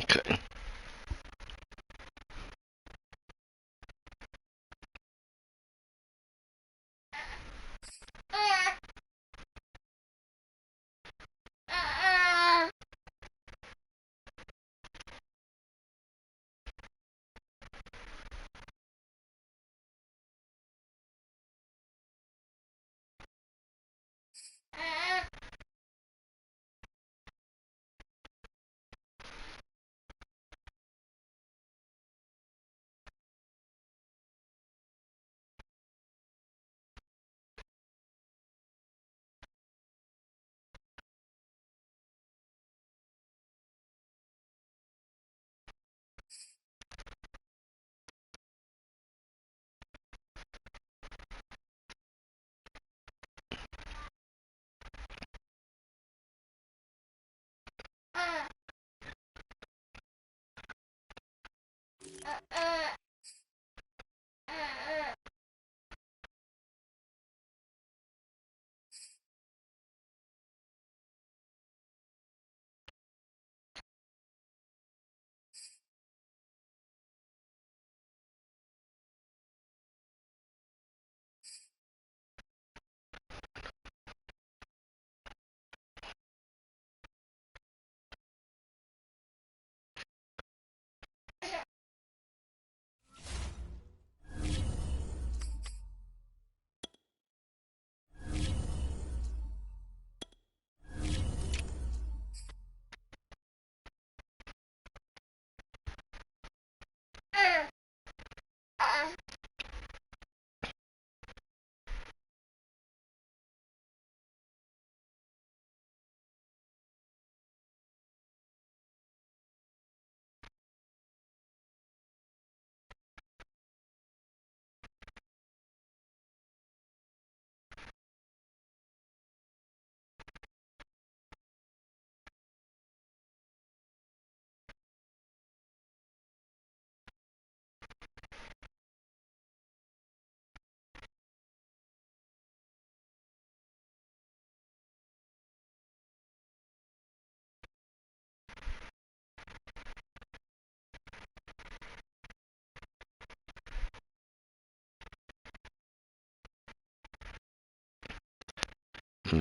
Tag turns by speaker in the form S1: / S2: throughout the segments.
S1: Okay.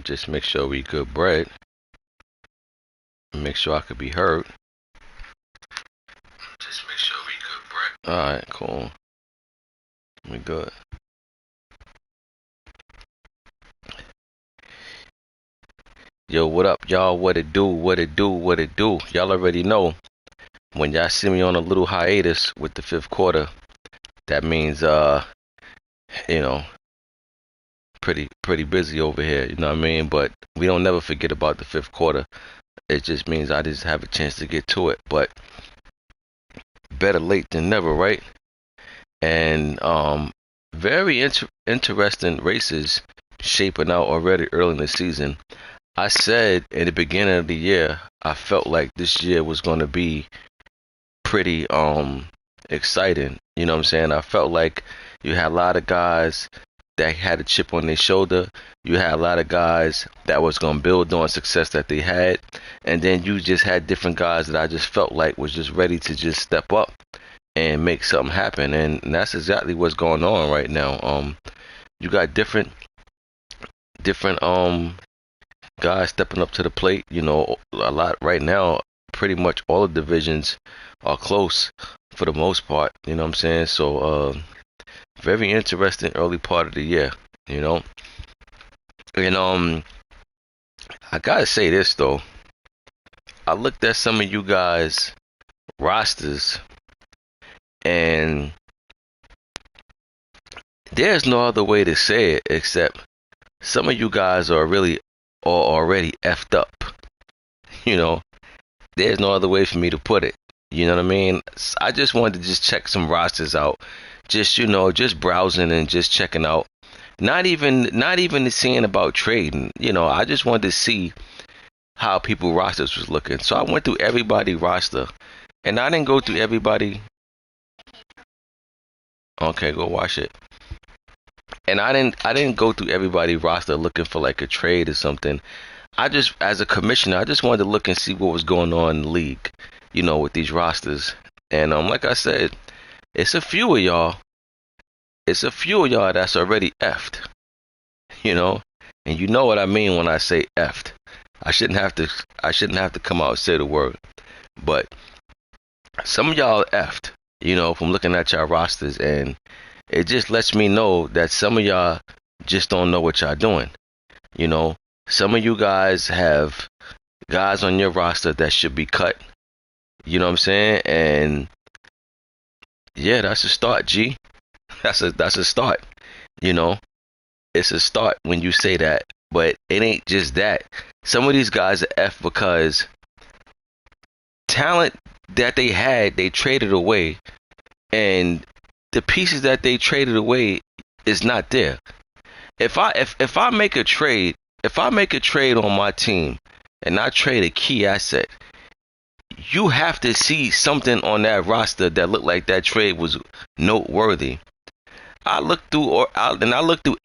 S1: Just make sure we good bread. Make sure I could be heard. Just make sure we good bread. Alright, cool. We good. Yo, what up, y'all? What it do? What it do? What it do? Y'all already know. When y'all see me on a little hiatus with the fifth quarter, that means you know, pretty busy over here, you know what I mean? But we don't never forget about the fifth quarter. It just means I just have a chance to get to it. But better late than never, right? And very interesting races shaping out already early in the season. I said in the beginning of the year, I felt like this year was going to be pretty exciting. You know what I'm saying? I felt like you had a lot of guys that had a chip on their shoulder. You had a lot of guys that was going to build on success that they had. And then you just had different guys that I just felt like was just ready to just step up and make something happen. And that's exactly what's going on right now. You got different guys stepping up to the plate. You know, a lot right now. Pretty much all the divisions are close for the most part. You know what I'm saying? So very interesting early part of the year. You know, and I gotta say this though. I looked at some of you guys' rosters, and there's no other way to say it except some of you guys are really already effed up. You know, there's no other way for me to put it. You know what I mean? I just wanted to just check some rosters out. Just, you know, just browsing and just checking out. Not even seeing about trading. You know, I just wanted to see how people rosters was looking. So I went through everybody roster. And I didn't go through everybody. Okay, go watch it. And I didn't go through everybody roster looking for like a trade or something. I just, as a commissioner, I just wanted to look and see what was going on in the league. with these rosters. And like I said, it's a few of y'all. It's a few of y'all that's already effed. And you know what I mean when I say effed. I shouldn't have to. I shouldn't have to come out and say the word, but some of y'all effed. From looking at y'all rosters, and it just lets me know that some of y'all just don't know what y'all doing. Some of you guys have guys on your roster that should be cut. You know what I'm saying? And yeah, that's a start, G. That's a start. You know, it's a start when you say that, but it ain't just that. Some of these guys are F because talent that they had, they traded away, and the pieces that they traded away is not there. If I make a trade, on my team and I trade a key asset, you have to see something on that roster that looked like that trade was noteworthy. I looked through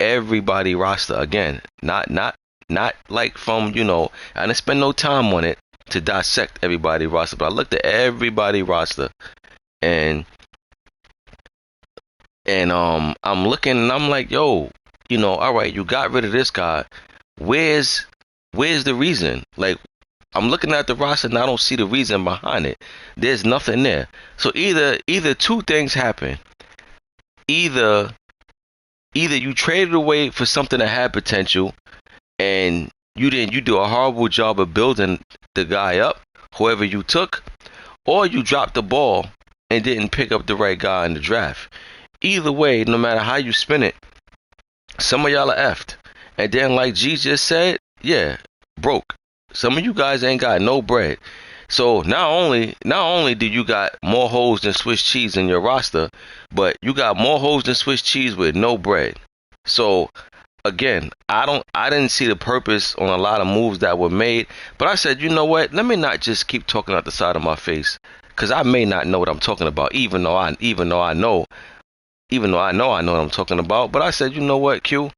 S1: everybody roster again. Not like from I didn't spend no time on it to dissect everybody roster, but I looked at everybody roster and I'm looking and I'm like, yo, all right, you got rid of this guy. Where's the reason? Like, I'm looking at the roster and I don't see the reason behind it. There's nothing there. So either two things happen. Either you traded away for something that had potential and you do a horrible job of building the guy up, whoever you took, or you dropped the ball and didn't pick up the right guy in the draft. Either way, no matter how you spin it, some of y'all are effed. And then, like G just said, yeah, broke. Some of you guys ain't got no bread. So not only do you got more holes than Swiss cheese in your roster, but you got more holes than Swiss cheese with no bread. So again, I didn't see the purpose on a lot of moves that were made, but I said, you know what? Let me not just keep talking out the side of my face, because I may not know what I'm talking about, even though I know what I'm talking about. But I said, you know what, Q?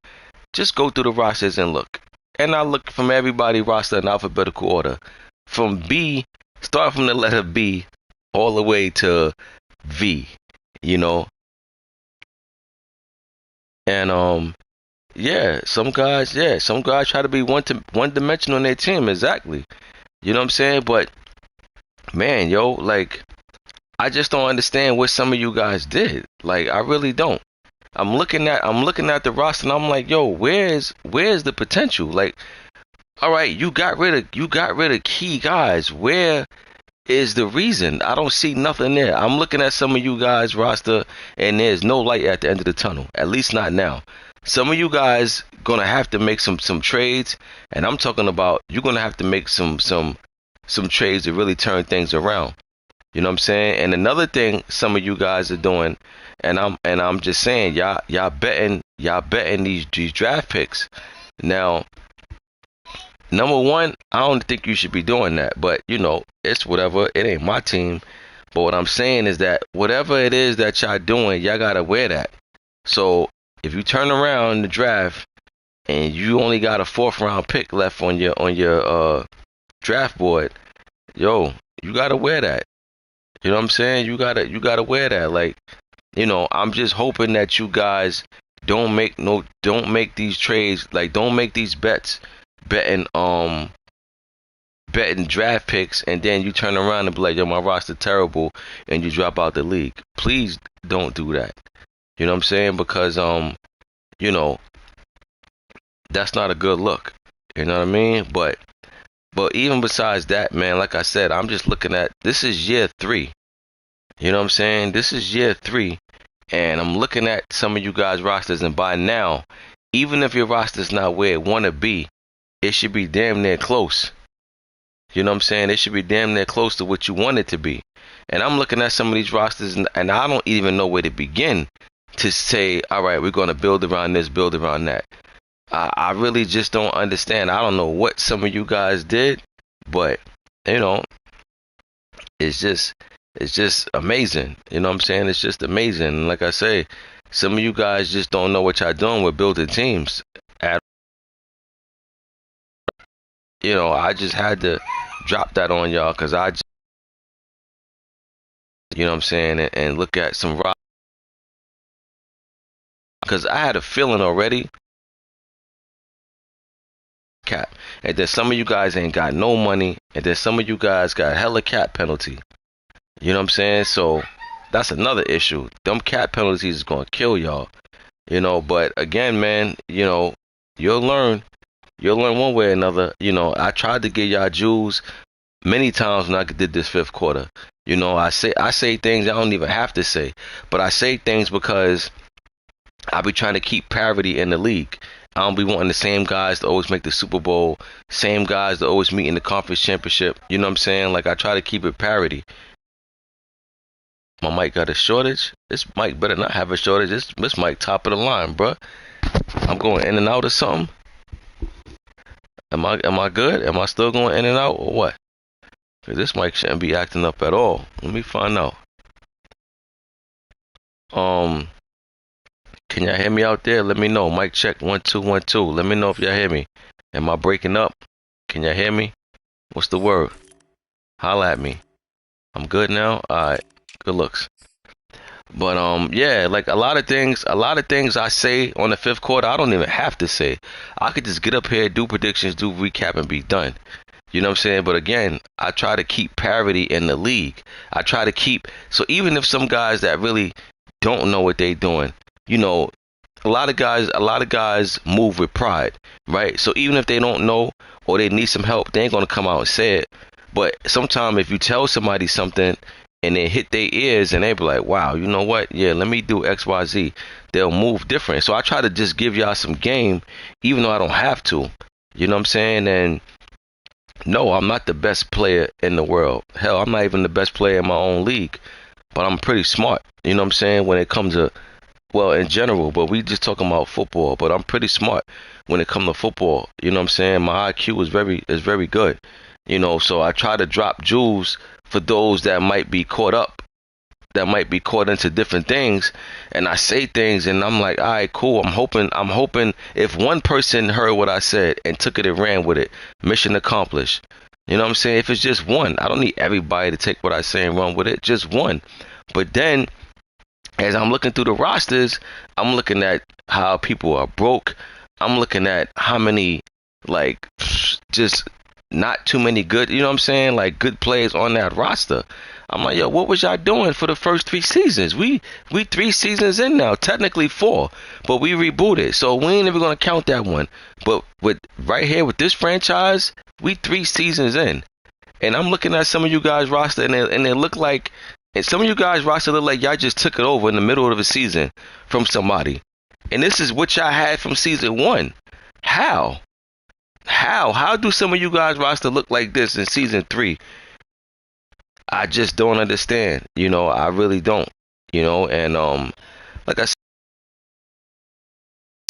S1: Just go through the rosters and look. And I looked from everybody roster in alphabetical order. From B, start from the letter B all the way to V, And yeah, some guys try to be one dimensional on their team, exactly. You know what I'm saying? But man, yo, like, I just don't understand what some of you guys did. Like, I really don't. I'm looking at the roster and I'm like, yo, where's the potential? Like, all right, you got rid of key guys. Where is the reason? I don't see nothing there. I'm looking at some of you guys roster and there's no light at the end of the tunnel. At least not now. Some of you guys gonna have to make some trades, and I'm talking about you're gonna have to make some trades to really turn things around. You know what I'm saying? And another thing some of you guys are doing, and I'm just saying, y'all betting these draft picks. Now, number one, I don't think you should be doing that, but it's whatever. It ain't my team. But what I'm saying is that whatever it is that y'all doing, y'all gotta wear that. So if you turn around in the draft and you only got a 4th round pick left on your draft board, yo, you gotta wear that. You know what I'm saying? You gotta wear that. Like, I'm just hoping that you guys don't make these trades, like, don't make these bets betting draft picks, and then you turn around and be like, yo, my roster terrible, and you drop out the league. Please don't do that. You know what I'm saying? Because that's not a good look. You know what I mean? But even besides that, man, like I said, I'm just looking at, this is year 3. You know what I'm saying? This is year 3, and I'm looking at some of you guys' rosters, and by now, even if your roster's not where it want to be, it should be damn near close. You know what I'm saying? It should be damn near close to what you want it to be. And I'm looking at some of these rosters, and I don't even know where to begin to say, all right, we're going to build around this, build around that. I really just don't understand. I don't know what some of you guys did, but it's just amazing. You know what I'm saying? It's just amazing. And like I say, some of you guys just don't know what y'all doing with building teams. I just had to drop that on y'all because You know what I'm saying? And look at some rock, because I had a feeling already, cap. And then some of you guys ain't got no money, and then some of you guys got hella cap penalty. You know what I'm saying? So that's another issue. Them cap penalties is gonna kill y'all. You know, but again, man, you know, you'll learn. You'll learn one way or another. You know, I tried to get y'all Jews many times when I did this fifth quarter. You know, I say things I don't even have to say, but I say things because I be trying to keep parity in the league. I don't be wanting the same guys to always make the Super Bowl, same guys to always meet in the conference championship. You know what I'm saying? Like, I try to keep it parity. My mic got a shortage. This mic better not have a shortage. This mic top of the line, bruh. I'm going in and out or something. Am I good? Am I still going in and out or what? Cause this mic shouldn't be acting up at all. Let me find out. Can y'all hear me out there? Let me know. Mic check 1 2 1 2. Let me know if y'all hear me. Am I breaking up? Can y'all hear me? What's the word? Holla at me. I'm good now. All right. Good looks. But yeah, like a lot of things I say on the fifth quarter, I don't even have to say. I could just get up here, do predictions, do recap, and be done. You know what I'm saying? But again, I try to keep parity in the league. I try to keep, so even if some guys that really don't know what they're doing, you know, a lot of guys move with pride, right? So even if they don't know or they need some help, they ain't gonna come out and say it. But sometimes if you tell somebody something and they hit their ears and they be like, wow, you know what? Yeah, let me do XYZ. They'll move different. So I try to just give y'all some game, even though I don't have to. You know what I'm saying? And no, I'm not the best player in the world. Hell, I'm not even the best player in my own league. But I'm pretty smart. You know what I'm saying? When it comes to, well, in general, but we just talking about football. But I'm pretty smart when it comes to football. You know what I'm saying? My IQ is very good. You know, so I try to drop jewels for those that might be caught up, that might be caught into different things. And I say things and I'm like, all right, cool. I'm hoping if one person heard what I said and took it and ran with it, mission accomplished. You know what I'm saying? If it's just one, I don't need everybody to take what I say and run with it, just one. But then as I'm looking through the rosters, I'm looking at how people are broke. I'm looking at how many, like, just not too many good, you know what I'm saying, like good players on that roster. I'm like, yo, what was y'all doing for the first 3 seasons? We 3 seasons in now, technically 4, but we rebooted, so we ain't even gonna count that one. But with right here with this franchise, we 3 seasons in, and I'm looking at some of you guys roster, and they look like, and some of you guys roster look like y'all just took it over in the middle of the season from somebody, and this is what y'all had from season 1. How do some of you guys roster look like this in season 3? I just don't understand. You know, I really don't. You know, and like I said,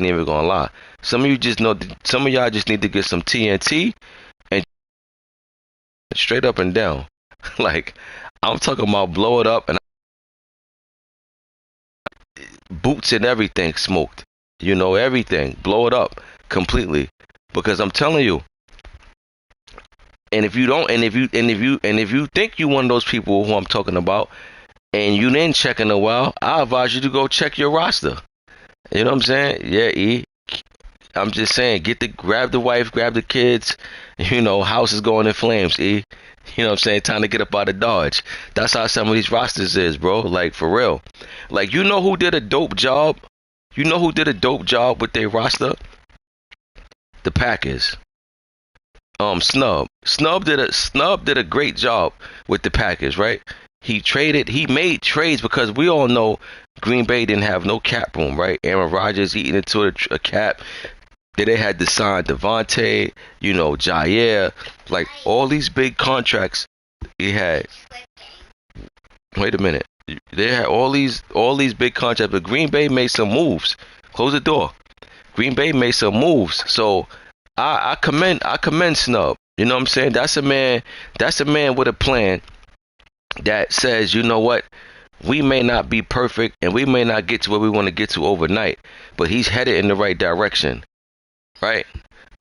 S1: I ain't even gonna lie. Some of y'all just need to get some TNT and straight up and down. Like, I'm talking about blow it up and boots and everything smoked. You know, everything. Blow it up completely. Because I'm telling you, and if you think you one of those people who I'm talking about, and you didn't check in a while, I advise you to go check your roster. You know what I'm saying? Yeah, E. I'm just saying, grab the wife, grab the kids. You know, house is going in flames, E. You know what I'm saying? Time to get up out of Dodge. That's how some of these rosters is, bro. Like, for real. Like, you know who did a dope job? You know who did a dope job with their roster? The Packers. Snub did a great job with the Packers, right? He made trades because we all know Green Bay didn't have no cap room, right? Aaron Rodgers eating into a cap. Then they had to sign Devontae, you know, Jair, like all these big contracts he had. Wait a minute. They had all these big contracts, but Green Bay made some moves. Close the door. Green Bay made some moves. So I commend Snub. You know what I'm saying? That's a man with a plan that says, you know what? We may not be perfect and we may not get to where we want to get to overnight, but he's headed in the right direction. Right?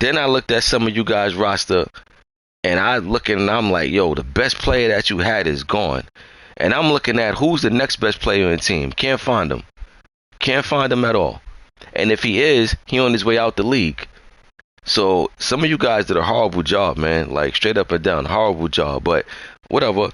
S1: Then I looked at some of you guys' roster and I'm like, yo, the best player that you had is gone. And I'm looking at who's the next best player in the team. Can't find him. Can't find him at all. And if he is, he on his way out the league. So some of you guys did a horrible job, man. Like straight up and down, horrible job. But whatever.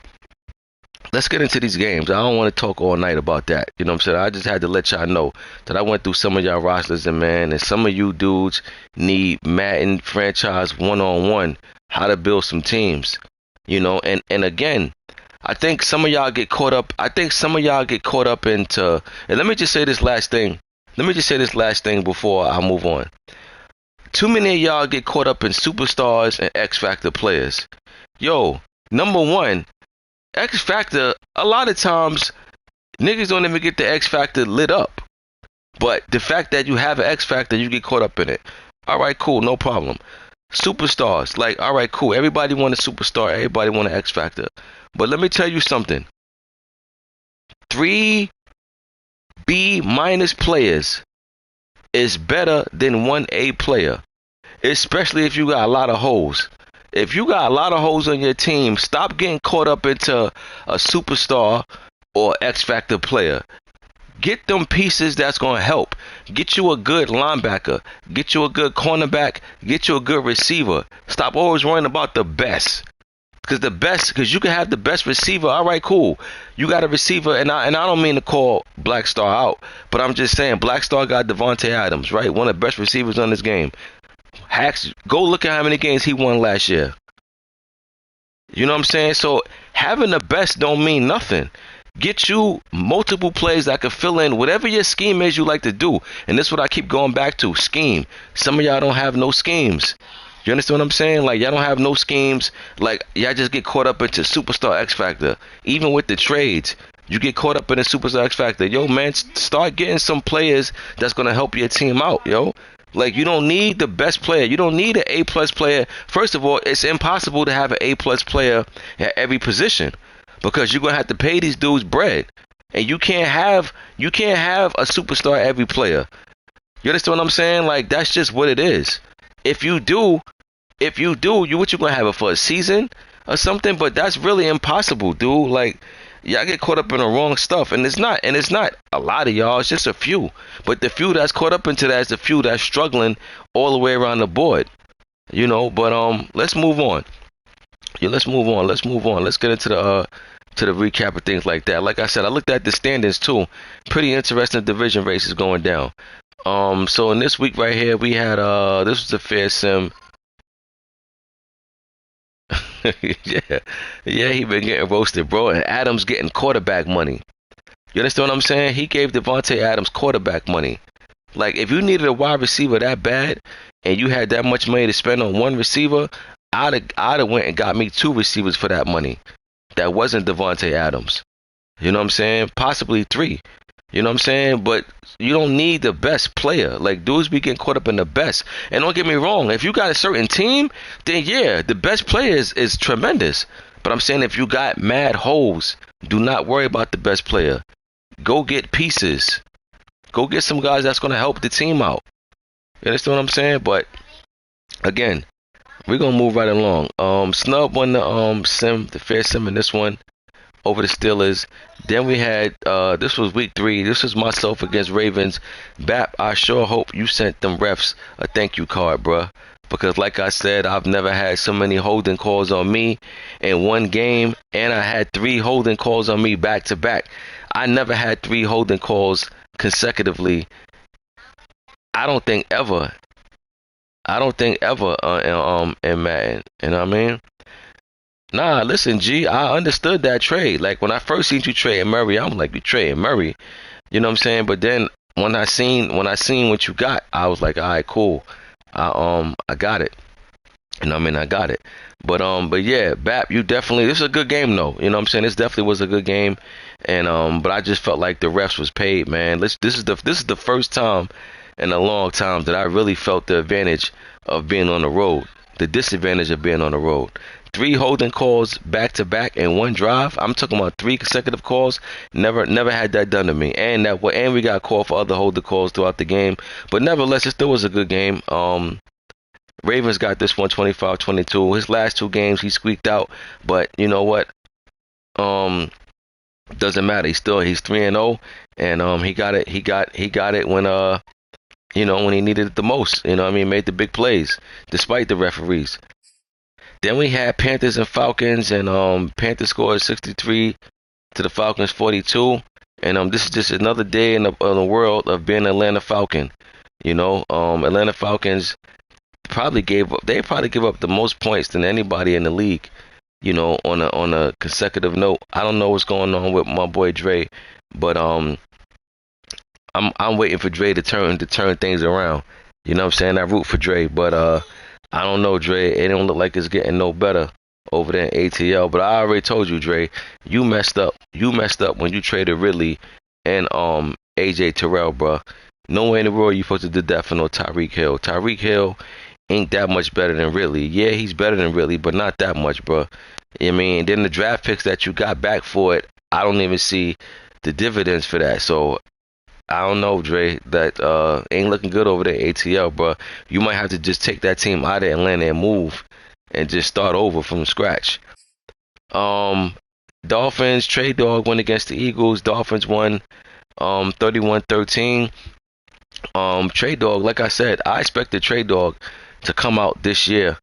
S1: Let's get into these games. I don't want to talk all night about that. You know what I'm saying? I just had to let y'all know that I went through some of y'all rosters, and man, and some of you dudes need Madden franchise one-on-one, how to build some teams. You know, and again, I think some of y'all get caught up. I think some of y'all get caught up into, and let me just say this last thing. Let me just say this last thing before I move on. Too many of y'all get caught up in superstars and X Factor players. Yo, number one, X Factor, a lot of times, niggas don't even get the X Factor lit up. But the fact that you have an X Factor, you get caught up in it. All right, cool, no problem. Superstars, like, all right, cool. Everybody want a superstar. Everybody want an X Factor. But let me tell you something. 3 B- players is better than 1 A player, especially if you got a lot of holes. If you got a lot of holes on your team, stop getting caught up into a superstar or X Factor player. Get them pieces that's going to help. Get you a good linebacker. Get you a good cornerback. Get you a good receiver. Stop always worrying about the best. Because you can have the best receiver. All right, cool. You got a receiver, and I don't mean to call Black Star out, but I'm just saying Black Star got Devontae Adams, right? One of the best receivers on this game. Hacks, go look at how many games he won last year. You know what I'm saying? So having the best don't mean nothing. Get you multiple plays that can fill in whatever your scheme is you like to do. And this is what I keep going back to. Scheme. Some of y'all don't have no schemes. You understand what I'm saying? Like, y'all don't have no schemes. Like, y'all just get caught up into Superstar X Factor. Even with the trades, you get caught up in the Superstar X Factor. Yo, man, start getting some players that's going to help your team out, yo. Like, you don't need the best player. You don't need an A-plus player. First of all, it's impossible to have an A-plus player at every position, because you're going to have to pay these dudes bread. And you can't have a superstar every player. You understand what I'm saying? Like, that's just what it is. If you do, what you gonna have it for a season or something? But that's really impossible, dude. Like, y'all get caught up in the wrong stuff, and it's not a lot of y'all. It's just a few. But the few that's caught up into that is the few that's struggling all the way around the board. You know. But let's move on. Yeah, let's move on. Let's get into the recap of things like that. Like I said, I looked at the standings too. Pretty interesting division races going down. So in this week right here, we had this was a fair sim. yeah, he been getting roasted, bro. And Adams getting quarterback money. You understand what I'm saying? He gave Devontae Adams quarterback money. Like, if you needed a wide receiver that bad, and you had that much money to spend on one receiver, I'd have went and got me 2 receivers for that money. That wasn't Devontae Adams. You know what I'm saying? Possibly 3. You know what I'm saying? But you don't need the best player. Like, dudes be getting caught up in the best. And don't get me wrong, if you got a certain team, then yeah, the best player is tremendous. But I'm saying, if you got mad holes, do not worry about the best player. Go get pieces. Go get some guys that's going to help the team out. You understand what I'm saying? But again, we're going to move right along. Snub won the fair sim in this one over the Steelers. Then we had this was week 3. This was myself against Ravens. Bap, I sure hope you sent them refs a thank you card, bruh. Because like I said, I've never had so many holding calls on me in one game, and I had 3 holding calls on me back to back. I never had 3 holding calls consecutively. I don't think ever in Madden. You know what I mean? Nah, listen, G, I understood that trade. Like, when I first seen you trade Murray, I'm like, you trade Murray. You know what I'm saying? But then when I seen what you got, I was like, all right, cool. I got it. You know what I mean? I got it. But yeah, Bap, you definitely, this is a good game though. You know what I'm saying? This definitely was a good game. And but I just felt like the refs was paid, man. This is the first time in a long time that I really felt the advantage of being on the road. The disadvantage of being on the road. 3 holding calls back to back in one drive. I'm talking about 3 consecutive calls. Never had that done to me. And we got called for other holding calls throughout the game. But nevertheless, it still was a good game. Ravens got this one 25-22. His last 2 games he squeaked out. But you know what? Doesn't matter. He's 3-0, and he got it when when he needed it the most. You know what I mean? Made the big plays despite the referees. Then we had Panthers and Falcons, and Panthers scored 63 to the Falcons 42. And this is just another day in the world of being an Atlanta Falcon. Atlanta Falcons they probably give up the most points than anybody in the league. On a consecutive note. I don't know what's going on with my boy Dre, but I'm waiting for Dre to turn things around. You know what I'm saying? I root for Dre, but I don't know, Dre. It don't look like it's getting no better over there in ATL. But I already told you, Dre, you messed up. You messed up when you traded Ridley and AJ Terrell, bro. No way in the world you supposed to do that for no Tyreek Hill. Tyreek Hill ain't that much better than Ridley. Yeah, he's better than Ridley, but not that much, bro. I mean, then the draft picks that you got back for it, I don't even see the dividends for that. So I don't know, Dre. That ain't looking good over there, ATL, bro. You might have to just take that team out of Atlanta and move and just start over from scratch. Um, Dolphins trade dog went against the Eagles. Dolphins won 31-13. Trade dog, like I said, I expect the trade dog to come out this year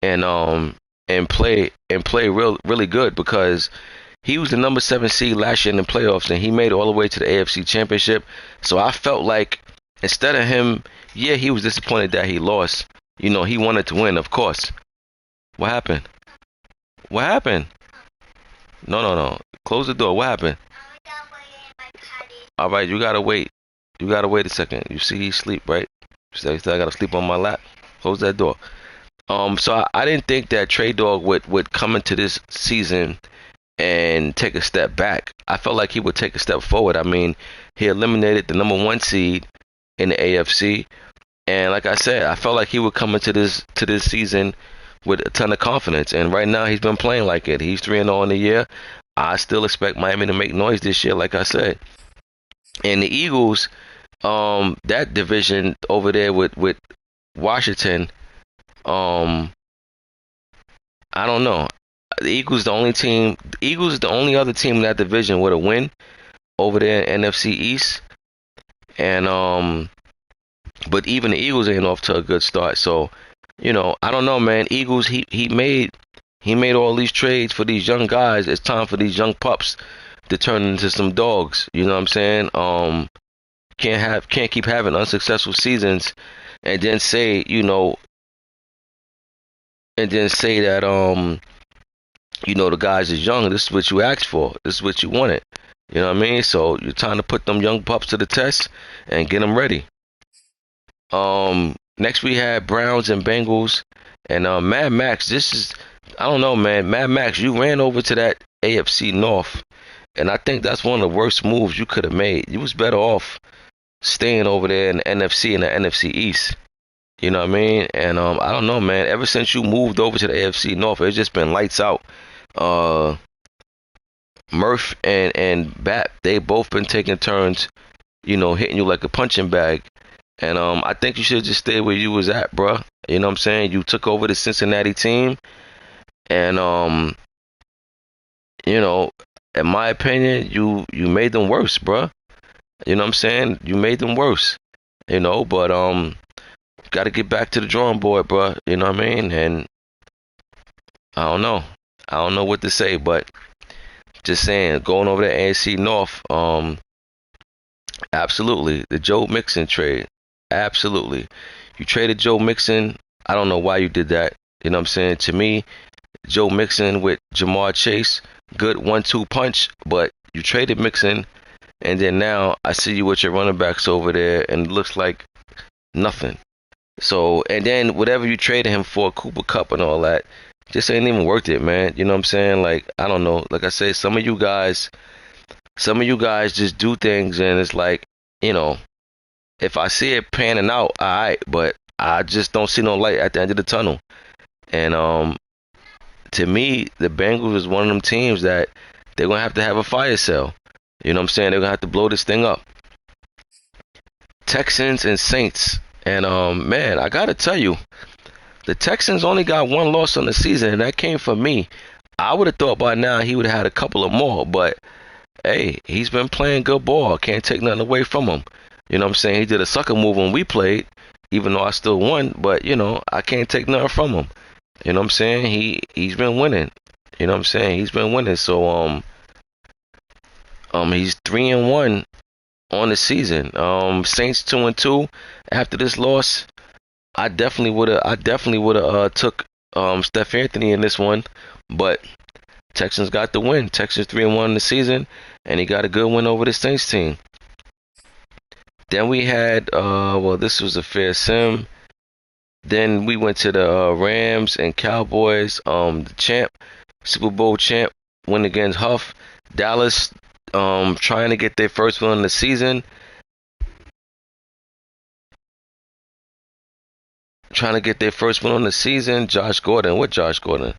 S1: and play really good because he was the number 7 seed last year in the playoffs, and he made it all the way to the AFC Championship. So I felt like instead of him, yeah, he was disappointed that he lost. He wanted to win, of course. What happened? What happened? No, no, no. Close the door. What happened? All right, you gotta wait. You gotta wait a second. You see, he sleep, right? So I gotta sleep on my lap. Close that door. So I didn't think that Trey Dog would come into this season and take a step back. I felt like he would take a step forward. I mean, he eliminated the number 1 seed in the AFC, and like I said, I felt like he would come into this season with a ton of confidence. And right now, he's been playing like it. He's 3-0 in the year. I still expect Miami to make noise this year, like I said. And the Eagles, that division over there with Washington, I don't know. The Eagles, the only team. The Eagles is the only other team in that division with a win over there in NFC East. And but even the Eagles ain't off to a good start. So, I don't know, man. Eagles, he made all these trades for these young guys. It's time for these young pups to turn into some dogs. You know what I'm saying? Can't keep having unsuccessful seasons and then say, that the guys is young. This is what you asked for. This is what you wanted. You know what I mean? So you're trying to put them young pups to the test and get them ready. Next we had Browns and Bengals, and Mad Max. I don't know, man. Mad Max, you ran over to that AFC North, and I think that's one of the worst moves you could have made. You was better off staying over there in the NFC and the NFC East. You know what I mean? And I don't know, man. Ever since you moved over to the AFC North, it's just been lights out. Murph and Bat, they both been taking turns, hitting you like a punching bag. And I think you should just stay where you was at, bruh. You know what I'm saying? You took over the Cincinnati team, and in my opinion, you made them worse, bruh. You know what I'm saying? You made them worse. But got to get back to the drawing board, bruh. You know what I mean? And I don't know. I don't know what to say, but just saying, going over the AFC North, absolutely. The Joe Mixon trade. Absolutely. You traded Joe Mixon. I don't know why you did that. You know what I'm saying? To me, Joe Mixon with Jamar Chase, good 1-2 punch, but you traded Mixon, and then now I see you with your running backs over there, and it looks like nothing. So, and then whatever you traded him for, Cooper Cup and all that, just ain't even worth it, man. You know what I'm saying? Like, I don't know. Like I say, some of you guys just do things, and it's like, if I see it panning out, all right, but I just don't see no light at the end of the tunnel. And to me, the Bengals is one of them teams that they're gonna have to have a fire sale. You know what I'm saying? They're gonna have to blow this thing up. Texans and Saints, and man, I gotta tell you, the Texans only got 1 loss on the season, and that came from me. I would have thought by now he would have had a couple of more, but hey, he's been playing good ball. Can't take nothing away from him. You know what I'm saying? He did a sucker move when we played, even though I still won. But I can't take nothing from him. You know what I'm saying? He's been winning. You know what I'm saying? He's been winning. So he's 3-1 on the season. Saints 2-2 after this loss. I definitely would have took Steph Anthony in this one, but Texans got the win. Texans 3-1 in the season, and he got a good win over the Saints team. Then we had this was a fair sim. Then we went to the Rams and Cowboys. The Super Bowl champ, win against Huff. Dallas trying to get their first win of the season. Trying to get their first win on the season. Josh Gordon. What Josh Gordon?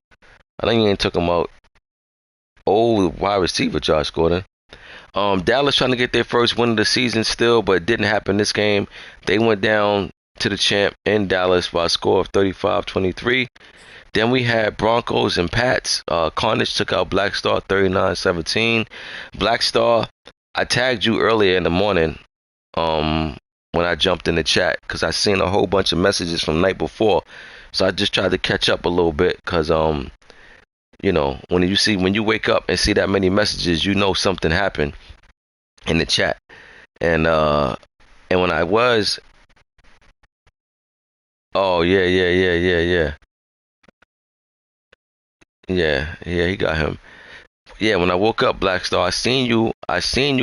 S1: I think you ain't took him out. Old wide receiver Josh Gordon. Dallas trying to get their first win of the season still, but it didn't happen this game. They went down to the champ in Dallas by a score of 35-23. Then we had Broncos and Pats. Carnage took out Black Star 39-17. Black Star, I tagged you earlier in the morning when I jumped in the chat because I seen a whole bunch of messages from the night before. So I just tried to catch up a little bit because when you wake up and see that many messages, you know something happened in the chat. And when I was, oh yeah, he got him. Yeah, when I woke up, Black Star, I seen you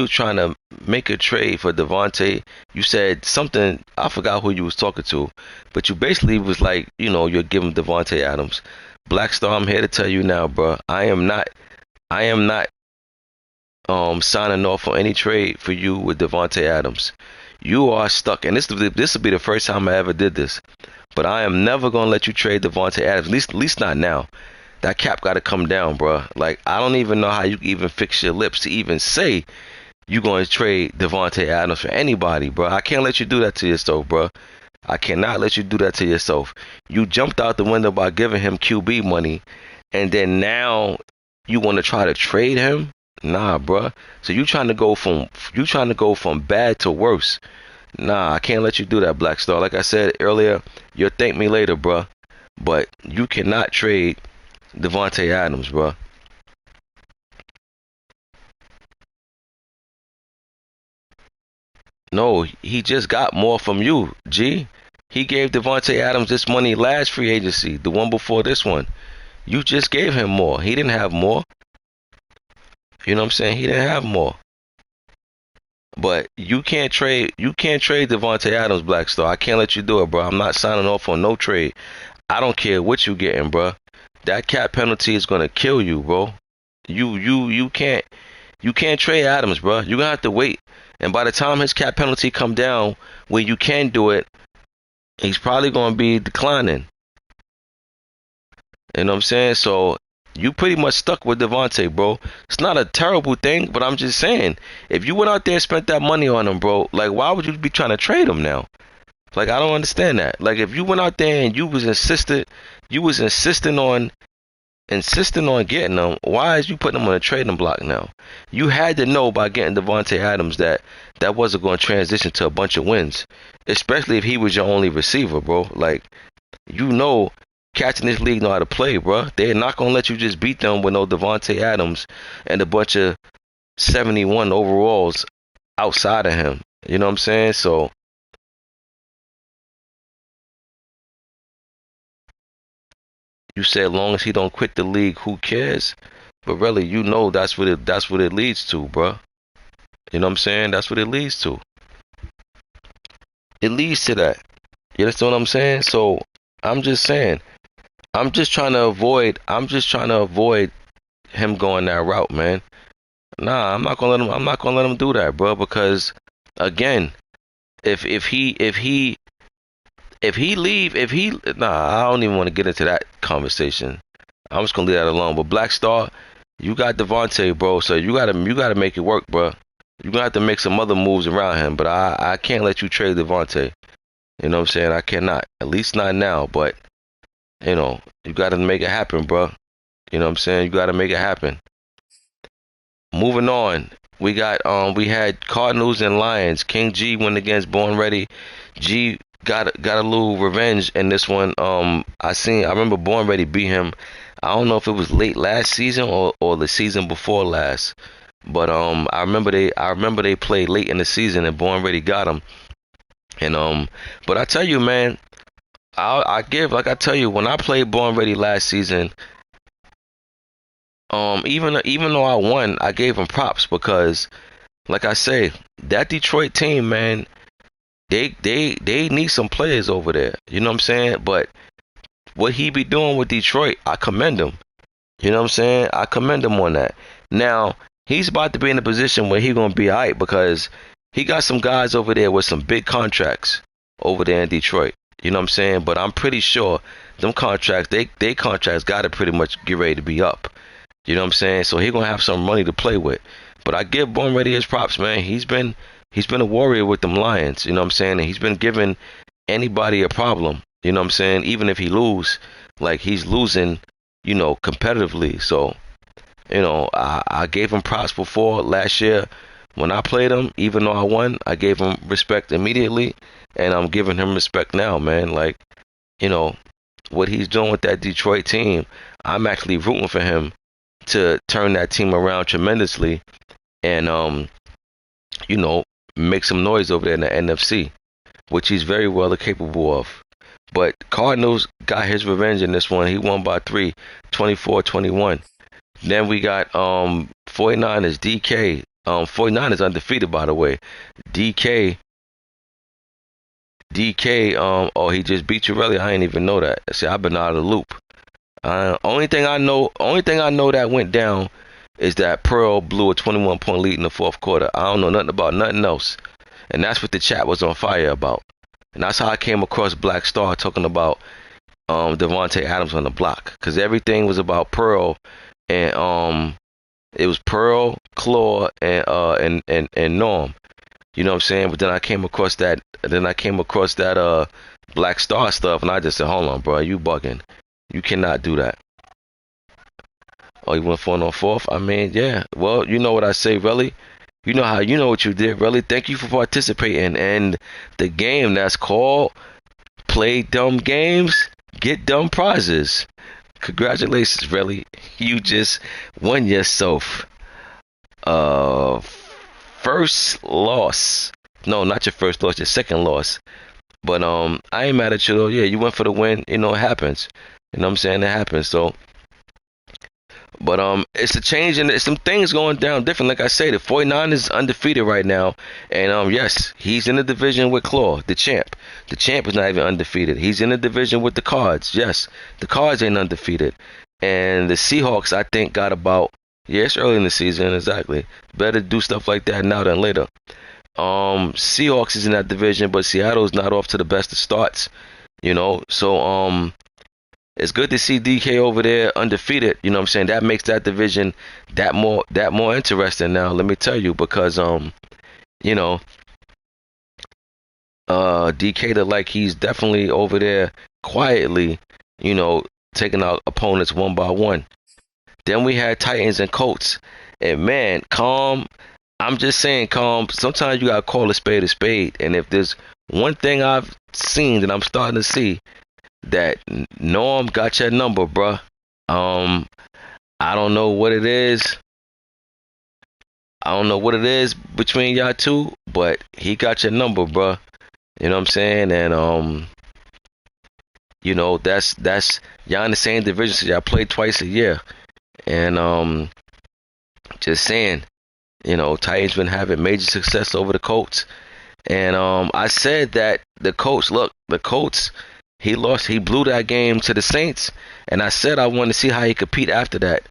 S1: trying to make a trade for Devontae. You said something, I forgot who you was talking to, but you basically was like, you're giving Devontae Adams. Black Star, I'm here to tell you now, bro. I am not signing off on any trade for you with Devontae Adams. You are stuck, and this will be the first time I ever did this. But I am never gonna let you trade Devontae Adams. At least not now. That cap got to come down, bro. Like, I don't even know how you can even fix your lips to even say you going to trade Devontae Adams for anybody, bro. I can't let you do that to yourself, bro. I cannot let you do that to yourself. You jumped out the window by giving him QB money, and then now you want to try to trade him? Nah, bro. So you trying to go from bad to worse? Nah, I can't let you do that, Black Star. Like I said earlier, you'll thank me later, bro. But you cannot trade Devontae Adams, bro. No, he just got more from you, G. He gave Devontae Adams this money last free agency, the one before this one. You just gave him more. He didn't have more. You know what I'm saying? He didn't have more. But you can't trade Devontae Adams, Black Star. I can't let you do it, bro. I'm not signing off on no trade. I don't care what you getting, bro. That cap penalty is gonna kill you, bro. You can't trade Adams, bro. You're gonna have to wait. And by the time his cap penalty come down, when you can do it, he's probably gonna be declining. You know what I'm saying? So you pretty much stuck with Devontae, bro. It's not a terrible thing, but I'm just saying, if you went out there and spent that money on him, bro, like, why would you be trying to trade him now? Like, I don't understand that. Like, if you went out there and you was insisting on getting them, why is you putting them on a trading block now? You had to know by getting Devontae Adams that wasn't going to transition to a bunch of wins, especially if he was your only receiver, bro. Like, cats in this league know how to play, bro. They're not going to let you just beat them with no Devontae Adams and a bunch of 71 overalls outside of him. You know what I'm saying? So you said, as long as he don't quit the league, who cares? But really, that's what it leads to, bro. You know what I'm saying? That's what it leads to. It leads to that. You understand what I'm saying? So I'm just saying, I'm just trying to avoid him going that route, man. Nah, I'm not gonna let him do that, bro. Because again, if he I don't even want to get into that conversation. I'm just gonna leave that alone. But Black Star, you got Devontae, bro. So you gotta make it work, bro. You're gonna have to make some other moves around him. But I can't let you trade Devontae. You know what I'm saying? I cannot. At least not now. But you gotta make it happen, bro. You know what I'm saying? You gotta make it happen. Moving on. we had Cardinals and Lions. King G went against Born Ready. G got a little revenge in this one. I remember Born Ready beat him. I don't know if it was late last season or the season before last. But I remember they played late in the season and Born Ready got him. And but I tell you, man, I give, like I tell you, when I played Born Ready last season, even though I won, I gave him props because, like I say, that Detroit team, man, they need some players over there. You know what I'm saying? But what he be doing with Detroit, I commend him. You know what I'm saying? I commend him on that. Now, he's about to be in a position where he's gonna be alright because he got some guys over there with some big contracts over there in Detroit. You know what I'm saying? But I'm pretty sure them contracts, they contracts gotta pretty much get ready to be up. You know what I'm saying? So he gonna have some money to play with. But I give Born Ready his props, man. He's been a warrior with them Lions. You know what I'm saying? And he's been giving anybody a problem. You know what I'm saying? Even if he lose, like he's losing, competitively. So, I gave him props before last year when I played him. Even though I won, I gave him respect immediately, and I'm giving him respect now, man. Like, you know, what he's doing with that Detroit team, I'm actually rooting for him to turn that team around tremendously and make some noise over there in the NFC, which he's very well capable of. But Cardinals got his revenge in this one. He won by 3, 24-21. Then we got 49ers, DK. 49ers undefeated, by the way. DK, he just beat you, really? I ain't even know that. See, I've been out of the loop. Only thing I know that went down is that Pearl blew a 21-point lead in the fourth quarter. I don't know nothing about nothing else. And that's what the chat was on fire about. And that's how I came across Black Star talking about Devontae Adams on the block. Because everything was about Pearl and it was Pearl, Claw, and Norm. You know what I'm saying? But then I came across that Black Star stuff, and I just said, hold on, bro, you bugging. You cannot do that. Oh, you went 4 on fourth? I mean, yeah. Well, you know what I say, really. You know what you did, really. Thank you for participating. And the game that's called Play Dumb Games, Get Dumb Prizes. Congratulations, really. You just won yourself first loss. No, not your first loss, your second loss. But I ain't mad at you though. Yeah, you went for the win. It happens. You know what I'm saying? It happens. So, but it's a change and some things going down different. Like I say, the 49 is undefeated right now, and yes, he's in the division with Claw, the champ. The champ is not even undefeated. He's in the division with the Cards. Yes, the Cards ain't undefeated, and the Seahawks, I think, got about, yeah, it's early in the season, exactly. Better do stuff like that now than later. Seahawks is in that division, but Seattle's not off to the best of starts. So it's good to see DK over there undefeated. You know what I'm saying? That makes that division that more interesting now. Let me tell you, because DK, like, he's definitely over there quietly, taking out opponents one by one. Then we had Titans and Colts, and man, calm. I'm just saying, calm. Sometimes you gotta call a spade, and if there's one thing I've seen that I'm starting to see, that Norm got your number, bruh. I don't know what it is. I don't know what it is between y'all two, but he got your number, bruh. You know what I'm saying? And that's y'all in the same division, so y'all play twice a year. And just saying, Titans been having major success over the Colts. And I said that the Colts, he blew that game to the Saints, and I said I wanted to see how he compete after that.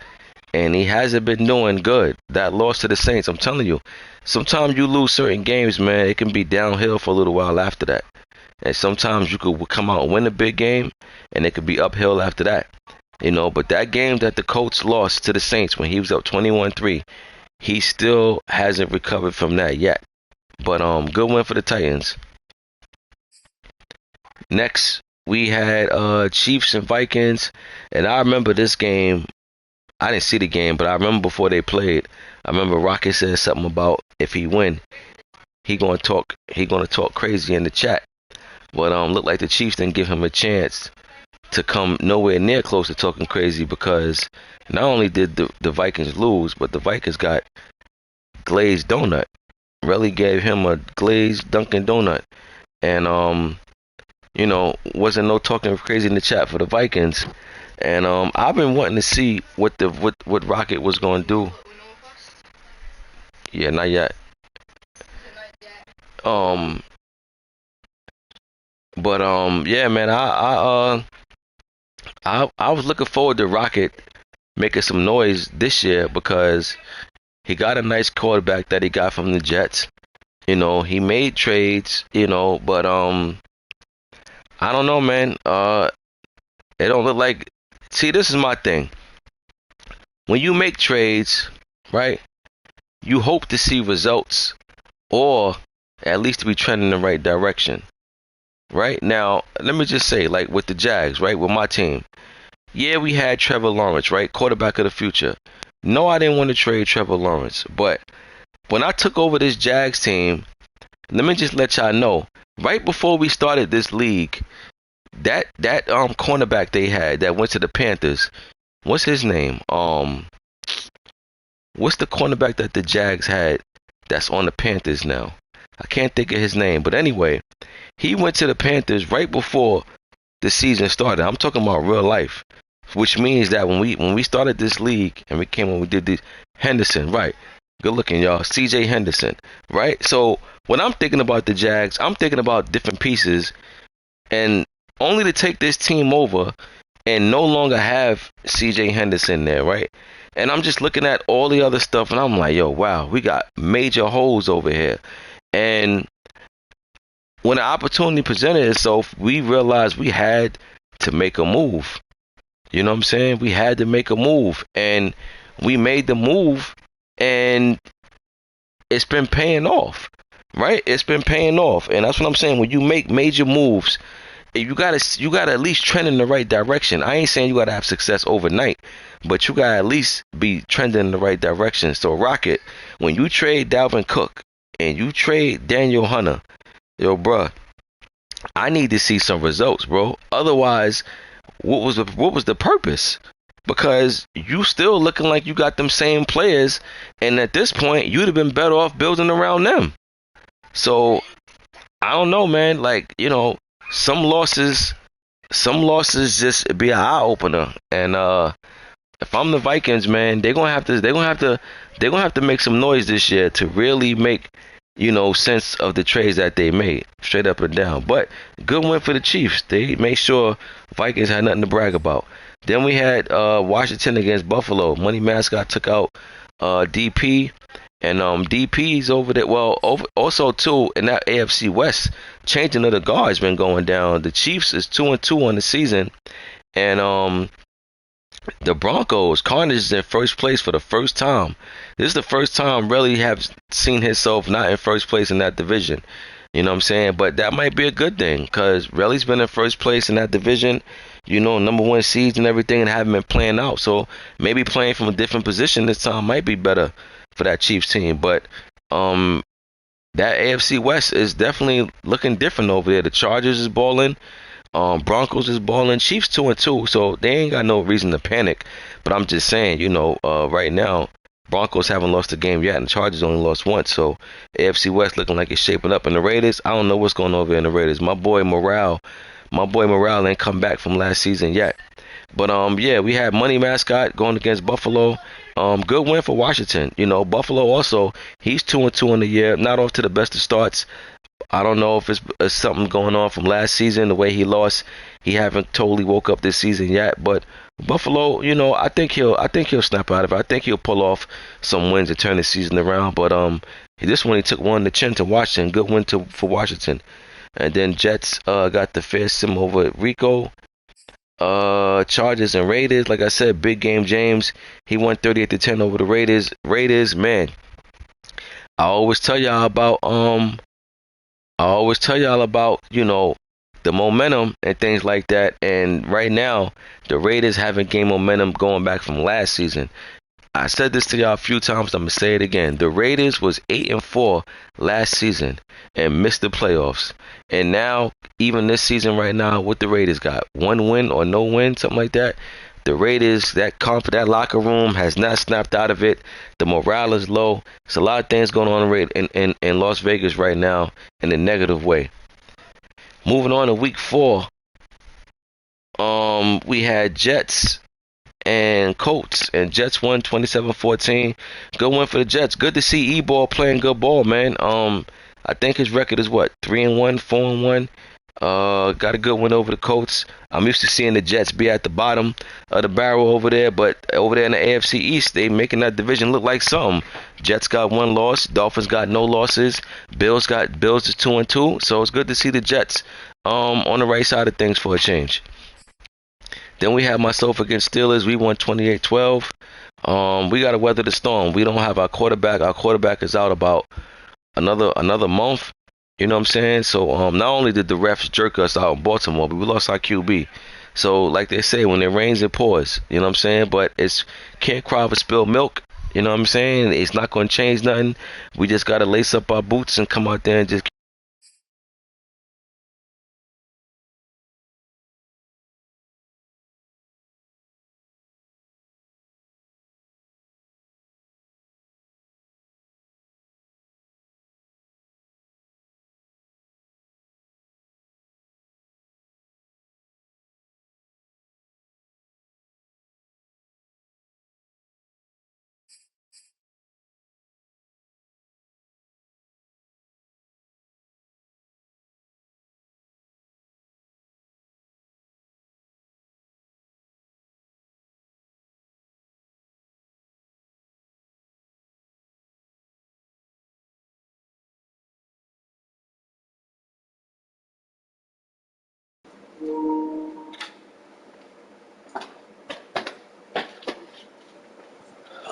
S1: And he hasn't been doing good. That loss to the Saints, I'm telling you, sometimes you lose certain games, man, it can be downhill for a little while after that. And sometimes you could come out and win a big game, and it could be uphill after that. But that game that the Colts lost to the Saints when he was up 21-3, he still hasn't recovered from that yet. But good win for the Titans. Next, we had Chiefs and Vikings, and I remember this game I didn't see the game, but I remember before they played, I remember Rocket said something about if he win, he gonna talk crazy in the chat. But looked like the Chiefs didn't give him a chance to come nowhere near close to talking crazy, because not only did the Vikings lose, but the Vikings got glazed donut. Really gave him a glazed Dunkin' Donut. And wasn't no talking crazy in the chat for the Vikings. And I've been wanting to see what Rocket was gonna do. Yeah, not yet. Um, but yeah, man, I was looking forward to Rocket making some noise this year, because he got a nice quarterback that he got from the Jets. He made trades, but I don't know, man. It don't look like. See, this is my thing. When you make trades, right? You hope to see results, or at least to be trending in the right direction. Right now, let me just say, like with the Jags, right, with my team. Yeah, we had Trevor Lawrence, right, quarterback of the future. No, I didn't want to trade Trevor Lawrence, but when I took over this Jags team, let me just let y'all know, right before we started this league, that cornerback they had that went to the Panthers, what's his name? What's the cornerback that the Jags had that's on the Panthers now? I can't think of his name, but anyway, he went to the Panthers right before the season started. I'm talking about real life, which means that when we started this league and when we did this, Henderson, right? Good looking, y'all. C.J. Henderson, right? So when I'm thinking about the Jags, I'm thinking about different pieces, and only to take this team over and no longer have C.J. Henderson there, right? And I'm just looking at all the other stuff, and I'm like, yo, wow, we got major holes over here. And when the opportunity presented itself, we realized we had to make a move. You know what I'm saying? We had to make a move, and we made the move, and it's been paying off, right? It's been paying off, and that's what I'm saying. When you make major moves, you gotta at least trend in the right direction. I ain't saying you gotta have success overnight, but you gotta at least be trending in the right direction. So Rocket, when you trade Dalvin Cook and you trade Daniel Hunter, yo, bruh, I need to see some results, bro. Otherwise, what was the purpose? Because you still looking like you got them same players, and at this point, you'd have been better off building around them. So I don't know, man. Like, some losses, just be an eye opener. And if I'm the Vikings, man, they're gonna have to make some noise this year to really make sense of the trades that they made, straight up and down. But good win for the Chiefs. They made sure Vikings had nothing to brag about. Then we had Washington against Buffalo. Money Mascot took out DP. And DP's over there. Well, also too in that AFC West, changing of the guard's been going down. The Chiefs is 2-2 on the season, and the Broncos, Carnage is in first place for the first time. This is the first time really have seen himself not in first place in that division. You know what I'm saying? But that might be a good thing, because Relly's been in first place in that division, number one seeds and everything, and haven't been playing out. So maybe playing from a different position this time might be better for that Chiefs team. But that AFC West is definitely looking different over there. The Chargers is balling. Broncos is balling. Chiefs 2-2, so they ain't got no reason to panic. But I'm just saying, right now, Broncos haven't lost a game yet, and the Chargers only lost once. So AFC West looking like it's shaping up. And the Raiders, I don't know what's going on over in the Raiders. My boy Morale ain't come back from last season yet. But yeah, we had Money Mascot going against Buffalo. Good win for Washington. Buffalo also, he's 2-2 in the year, not off to the best of starts. I don't know if it's something going on from last season, the way he lost. He haven't totally woke up this season yet, but Buffalo, I think he'll snap out of it. I think he'll pull off some wins to turn the season around. But this one he took one in the chin to Washington. Good win for Washington. And then Jets got the fair sim over Rico. Chargers and Raiders, like I said, big game. James, he won 38-10 over the Raiders. Raiders, man, I always tell y'all about the momentum and things like that. And right now, the Raiders haven't gained momentum going back from last season. I said this to y'all a few times. I'm gonna say it again. The Raiders was 8-4 last season and missed the playoffs. And now, even this season right now, what the Raiders got? One win or no win, something like that. The Raiders, that locker room has not snapped out of it. The morale is low. There's a lot of things going on in Las Vegas right now in a negative way. Moving on to week 4, we had Jets and Colts, and Jets won 27-14. Good win for the Jets. Good to see E-Ball playing good ball, man. I think his record is what, 3-1, 4-1. Got a good win over the Colts. I'm used to seeing the Jets be at the bottom of the barrel over there, but over there in the AFC East, they making that division look like something. Jets got 1 loss, Dolphins got no losses, Bills is 2-2. So it's good to see the Jets on the right side of things for a change. Then we have myself against Steelers. We won 28-12. We got to weather the storm. We don't have our quarterback. Our quarterback is out about another month. You know what I'm saying? So not only did the refs jerk us out in Baltimore, but we lost our QB. So like they say, when it rains, it pours. You know what I'm saying? But it's can't cry over spilled milk. You know what I'm saying? It's not going to change nothing. We just got to lace up our boots and come out there and just.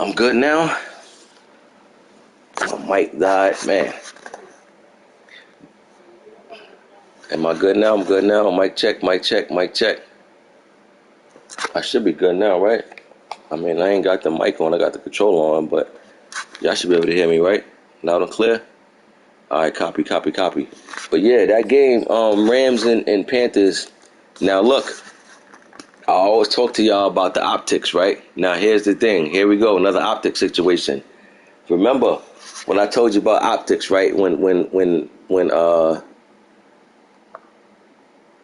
S1: I'm good now. My mic died, man. Am I good now? I'm good now. Mic check, mic check, mic check. I should be good now, right? I mean, I ain't got the mic on. I got the controller on, but y'all should be able to hear me, right? Loud and clear? All right, copy, copy, copy. But yeah, that game, Rams and Panthers. Now look, I always talk to y'all about the optics, right? Now here's the thing. Here we go, another optics situation. Remember when I told you about optics, right? When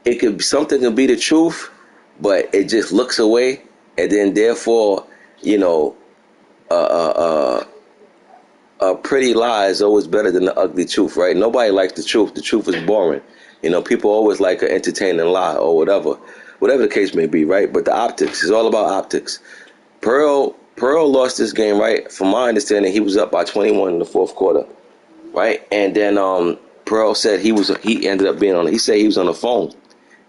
S1: it could something can be the truth, but it just looks away, and then therefore, you know, a pretty lie is always better than the ugly truth, right? Nobody likes the truth. The truth is boring. You know, people always like an entertaining lie or whatever the case may be, right? But the optics is all about optics. Pearl lost this game, right? From my understanding, he was up by 21 in the fourth quarter, right? And then Pearl said he ended up being on. He said he was on the phone,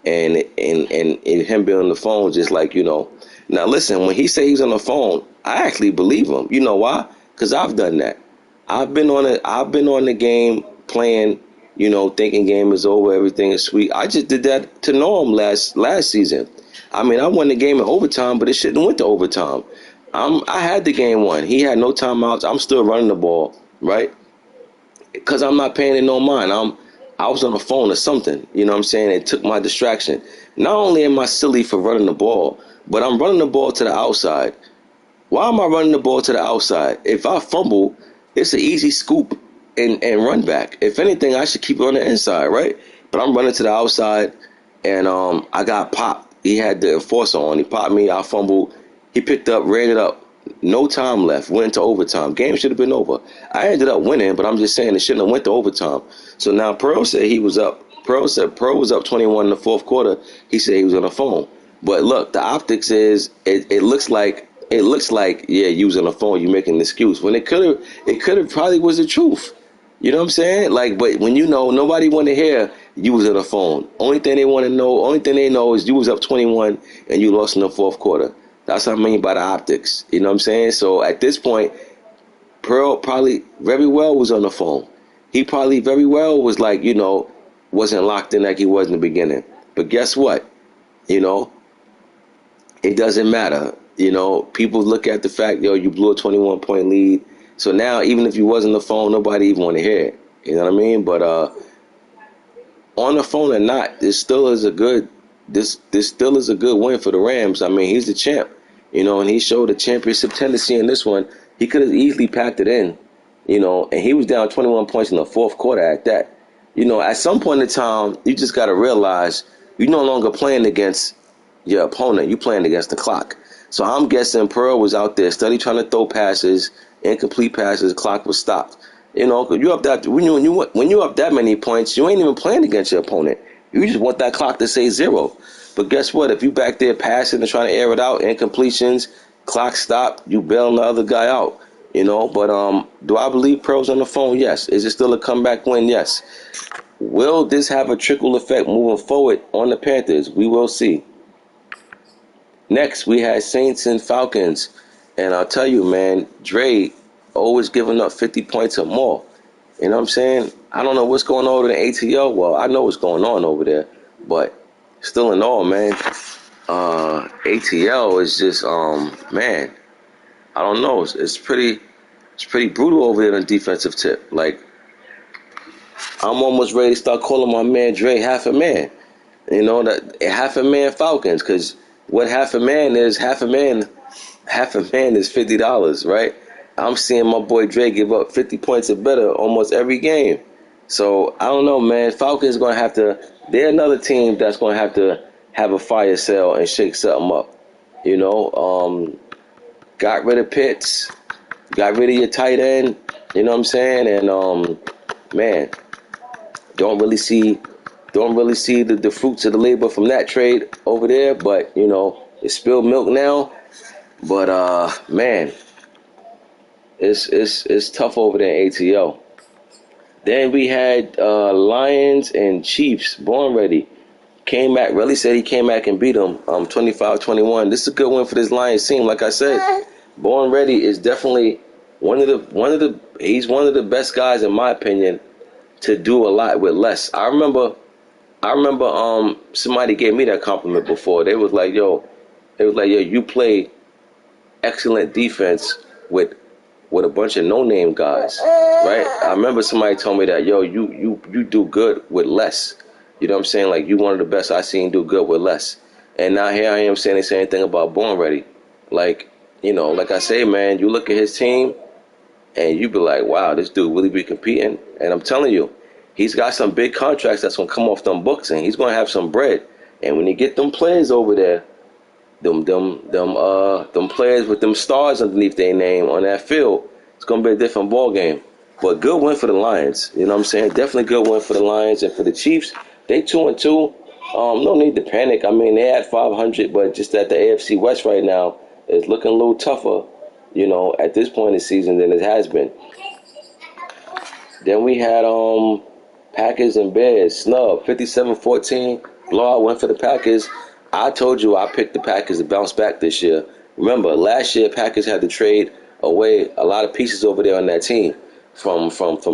S1: and him being on the phone just like, you know. Now listen, when he said he was on the phone, I actually believe him. You know why? Because I've done that. I've been on it. I've been on the game playing, you know, thinking game is over, everything is sweet. I just did that to Norm last season. I mean, I won the game in overtime, but it shouldn't have went to overtime. I had the game won. He had no timeouts. I'm still running the ball, right? Because I'm not paying it no mind. I was on the phone or something. You know what I'm saying? It took my distraction. Not only am I silly for running the ball, but I'm running the ball to the outside. Why am I running the ball to the outside? If I fumble, it's an easy scoop and run back. If anything, I should keep it on the inside, right? But I'm running to the outside, and I got popped. He had the enforcer on. He popped me. I fumbled. He picked up, ran it up. No time left. Went into overtime. Game should have been over. I ended up winning, but I'm just saying it shouldn't have went to overtime. So now Pearl said he was up. Pearl said Pearl was up 21 in the fourth quarter. He said he was on the phone. But look, the optics is it looks like yeah, you was on the phone, you making an excuse. When it could have probably was the truth. You know what I'm saying? Like, but when you know, nobody want to hear you was on the phone. Only thing they want to know, only thing they know is you was up 21 and you lost in the fourth quarter. That's what I mean by the optics. You know what I'm saying? So at this point, Pearl probably very well was on the phone. He probably very well was like, you know,
S2: wasn't locked in like he was in the beginning. But guess what? You know, it doesn't matter. You know, people look at the fact, yo, you blew a 21-point lead. So now, even if you was on the phone, nobody even want to hear it. You know what I mean? But on the phone or not, this still is a good win for the Rams. I mean, he's the champ. You know, and he showed a championship tendency in this one. He could have easily packed it in. You know, and he was down 21 points in the fourth quarter at that. You know, at some point in time, you just got to realize you're no longer playing against your opponent. You're playing against the clock. So I'm guessing Pearl was out there steady trying to throw passes, incomplete passes, clock was stopped. You know, you up that when you up that many points, you ain't even playing against your opponent. You just want that clock to say 0. But guess what? If you back there passing and trying to air it out, incompletions, clock stop, you bailing the other guy out. You know, but do I believe Pearl's on the phone? Yes. Is it still a comeback win? Yes. Will this have a trickle effect moving forward on the Panthers? We will see. Next, we had Saints and Falcons. And I'll tell you, man, Dre always giving up 50 points or more. You know what I'm saying? I don't know what's going on over in ATL. Well, I know what's going on over there. But still in all, man, ATL is just, man, I don't know. It's pretty brutal over there on the defensive tip. Like, I'm almost ready to start calling my man Dre half a man. You know, that half a man Falcons, because what half a man is $50, right? I'm seeing my boy Dre give up 50 points or better almost every game. So I don't know, man. Falcons gonna have to. They're another team that's gonna have to have a fire sale and shake something up. You know, got rid of Pitts, got rid of your tight end. You know what I'm saying? And man, don't really see the fruits of the labor from that trade over there. But you know, it's spilled milk now. But man, it's tough over there in ATL. Then we had Lions and Chiefs. Born Ready came back. Really said he came back and beat them 25-21. This is a good win for this Lions team. Like I said, Born Ready is definitely he's one of the best guys in my opinion to do a lot with less. I remember somebody gave me that compliment before. They was like, yo, you play excellent defense with a bunch of no-name guys, right? I remember somebody told me that, yo, you do good with less. You know what I'm saying? Like, you one of the best I seen do good with less. And now here I am saying the same thing about Born Ready. Like, you know, like I say, man, you look at his team and you be like, wow, this dude really be competing. And I'm telling you, he's got some big contracts that's going to come off them books, and he's going to have some bread. And when you get them players over there, them players with them stars underneath their name on that field, it's gonna be a different ball game. But good win for the Lions. You know what I'm saying? Definitely good win for the Lions. And for the Chiefs, they 2-2. No need to panic. I mean, they had 500, but just that the AFC West right now is looking a little tougher, you know, at this point in the season than it has been. Then we had Packers and Bears. Snub 57-14. Blowout win for the Packers. I told you I picked the Packers to bounce back this year. Remember, last year Packers had to trade away a lot of pieces over there on that team, from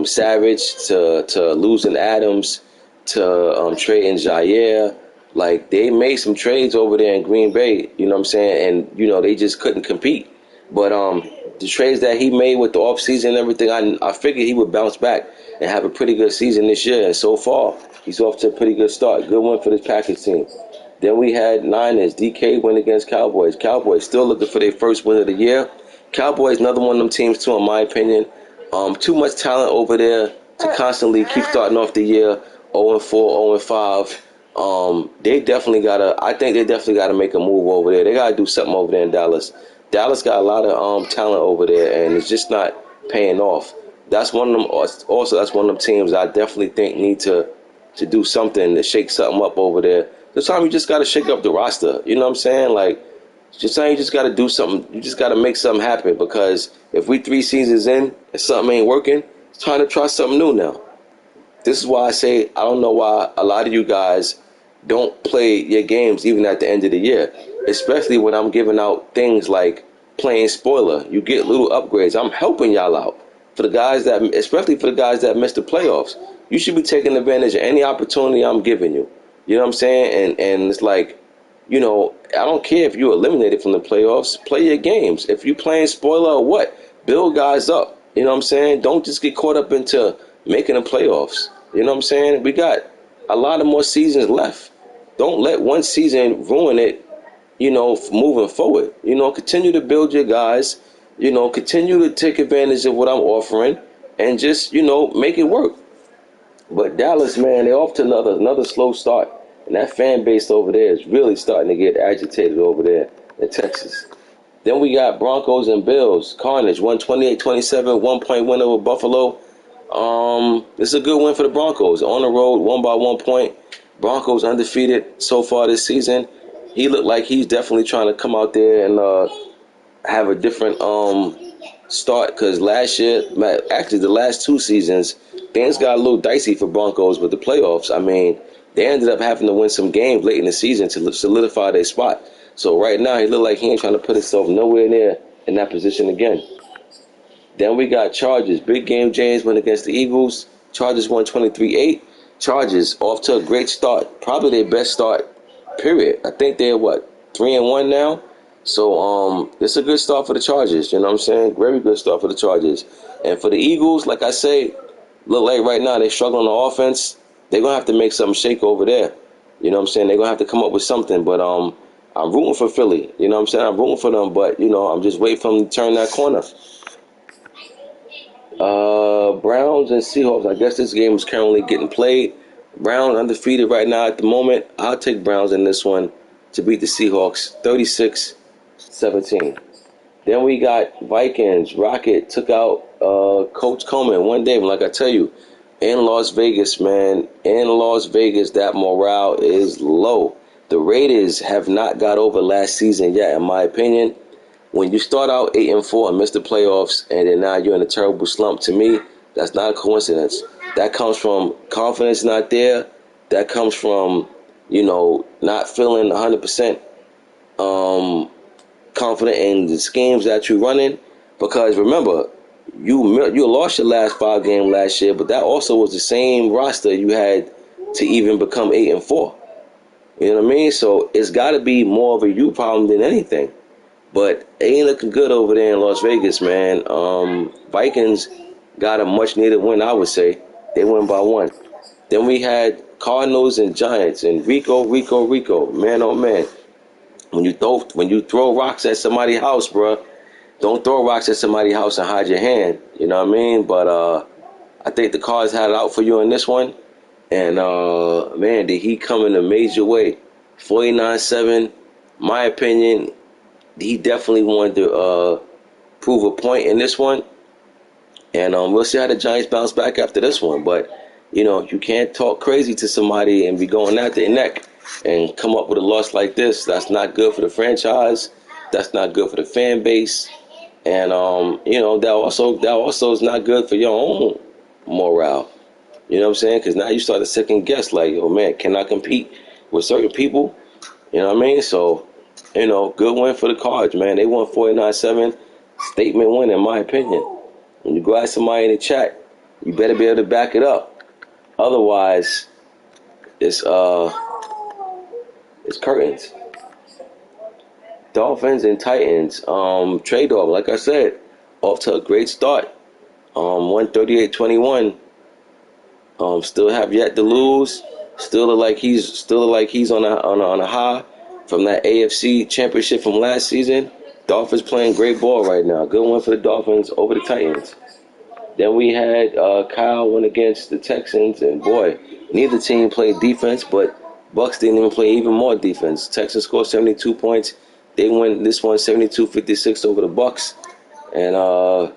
S2: Savage to losing Adams to trading Jair. Like, they made some trades over there in Green Bay, you know what I'm saying? And, you know, they just couldn't compete. But the trades that he made with the offseason and everything, I figured he would bounce back and have a pretty good season this year. And so far, he's off to a pretty good start. Good one for this Packers team. Then we had Niners. DK win against Cowboys. Cowboys still looking for their first win of the year. Cowboys, another one of them teams, too, in my opinion. Too much talent over there to constantly keep starting off the year 0-4, 0-5. They definitely gotta make a move over there. They gotta do something over there in Dallas. Dallas got a lot of talent over there, and it's just not paying off. That's one of them. Also, that's one of them teams I definitely think need to do something to shake something up over there. Sometimes you just got to shake up the roster. You know what I'm saying? Like, just saying, you just got to do something. You just got to make something happen, because if we 3 seasons in and something ain't working, it's time to try something new now. This is why I say I don't know why a lot of you guys don't play your games even at the end of the year, especially when I'm giving out things like playing spoiler. You get little upgrades. I'm helping y'all out. for the guys that, especially for the guys that missed the playoffs. You should be taking advantage of any opportunity I'm giving you. You know what I'm saying? And it's like, I don't care if you're eliminated from the playoffs. Play your games. If you playing spoiler or what, build guys up. You know what I'm saying? Don't just get caught up into making the playoffs. You know what I'm saying? We got a lot of more seasons left. Don't let one season ruin it, moving forward. Continue to build your guys. Continue to take advantage of what I'm offering and just, make it work. But Dallas, man, they're off to another slow start. And that fan base over there is really starting to get agitated over there in Texas. Then we got Broncos and Bills. Carnage, 128-27, 1-point win over Buffalo. This is a good win for the Broncos. On the road, won by 1 point. Broncos undefeated so far this season. He looked like he's definitely trying to come out there and have a different start, because last year, actually the last 2 seasons, things got a little dicey for Broncos with the playoffs. I mean, they ended up having to win some games late in the season to solidify their spot. So right now, he looked like he ain't trying to put himself nowhere near in that position again. Then we got Chargers. Big game James went against the Eagles. Chargers won 23-8. Chargers off to a great start. Probably their best start, period. I think they're, 3-1 now? So it's a good start for the Chargers. You know what I'm saying? Very good start for the Chargers. And for the Eagles, like I say, look like right now they're struggling on offense. They're going to have to make something shake over there. You know what I'm saying? They're going to have to come up with something. But I'm rooting for Philly. You know what I'm saying? I'm rooting for them. But, I'm just waiting for them to turn that corner. Browns and Seahawks. I guess this game is currently getting played. Browns undefeated right now at the moment. I'll take Browns in this one to beat the Seahawks 36-17. Then we got Vikings. Rocket took out Coach Coleman one day. But like I tell you, in Las Vegas, man, in Las Vegas, that morale is low. The Raiders have not got over last season yet, in my opinion. When you start out 8-4 and miss the playoffs, and then now you're in a terrible slump, to me, that's not a coincidence. That comes from confidence not there. That comes from, not feeling 100% confident in the schemes that you're running. Because remember, you lost your last 5 games last year, but that also was the same roster you had to even become 8-4. You know what I mean? So it's got to be more of a you problem than anything. But it ain't looking good over there in Las Vegas, man. Vikings got a much-needed win, I would say. They won by 1. Then we had Cardinals and Giants, and Rico, man, oh man. When you throw rocks at somebody's house, bro, don't throw rocks at somebody's house and hide your hand. You know what I mean? But I think the Cards had it out for you in this one. And, man, did he come in a major way. 49-7, my opinion, he definitely wanted to prove a point in this one. And we'll see how the Giants bounce back after this one. But, you can't talk crazy to somebody and be going at their neck and come up with a loss like this. That's not good for the franchise. That's not good for the fan base. And, that also is not good for your own morale. You know what I'm saying? Because now you start to second guess, like, oh, man, can I compete with certain people? You know what I mean? So, good win for the Cards, man. They won 49-7. Statement win, in my opinion. When you go at somebody in the chat, you better be able to back it up. Otherwise, it's curtains. Dolphins and Titans. Trade-off, like I said, off to a great start. 138-21. Still have yet to lose. Still look like he's on a high from that AFC championship from last season. Dolphins playing great ball right now. Good one for the Dolphins over the Titans. Then we had Kyle win against the Texans, and boy, neither team played defense, but Bucks didn't even play even more defense. Texans scored 72 points. They win this one 72-56 over the Bucks, and I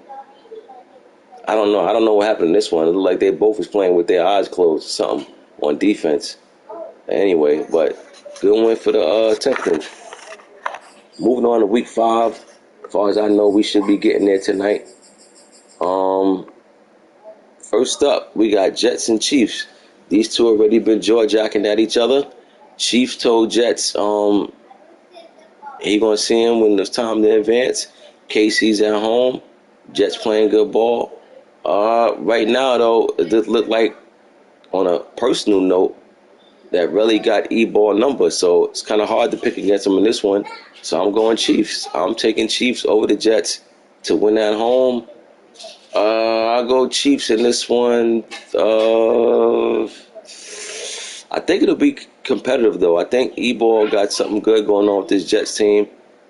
S2: don't know what happened in this one. It looked like they both was playing with their eyes closed or something on defense. Anyway, but good win for the Texans. Moving on to week 5. As far as I know, we should be getting there tonight. First up, we got Jets and Chiefs. These two already been jaw-jacking at each other. Chiefs told Jets he gonna see him when it's time to advance. KC's at home. Jets playing good ball. Right now though, it does look like, on a personal note, that really got E-ball number, so it's kind of hard to pick against them in this one. So I'm going Chiefs. I'm taking Chiefs over the Jets to win at home. I'll go Chiefs in this one. I think it'll be competitive though. I think E-ball got something good going on with this Jets team.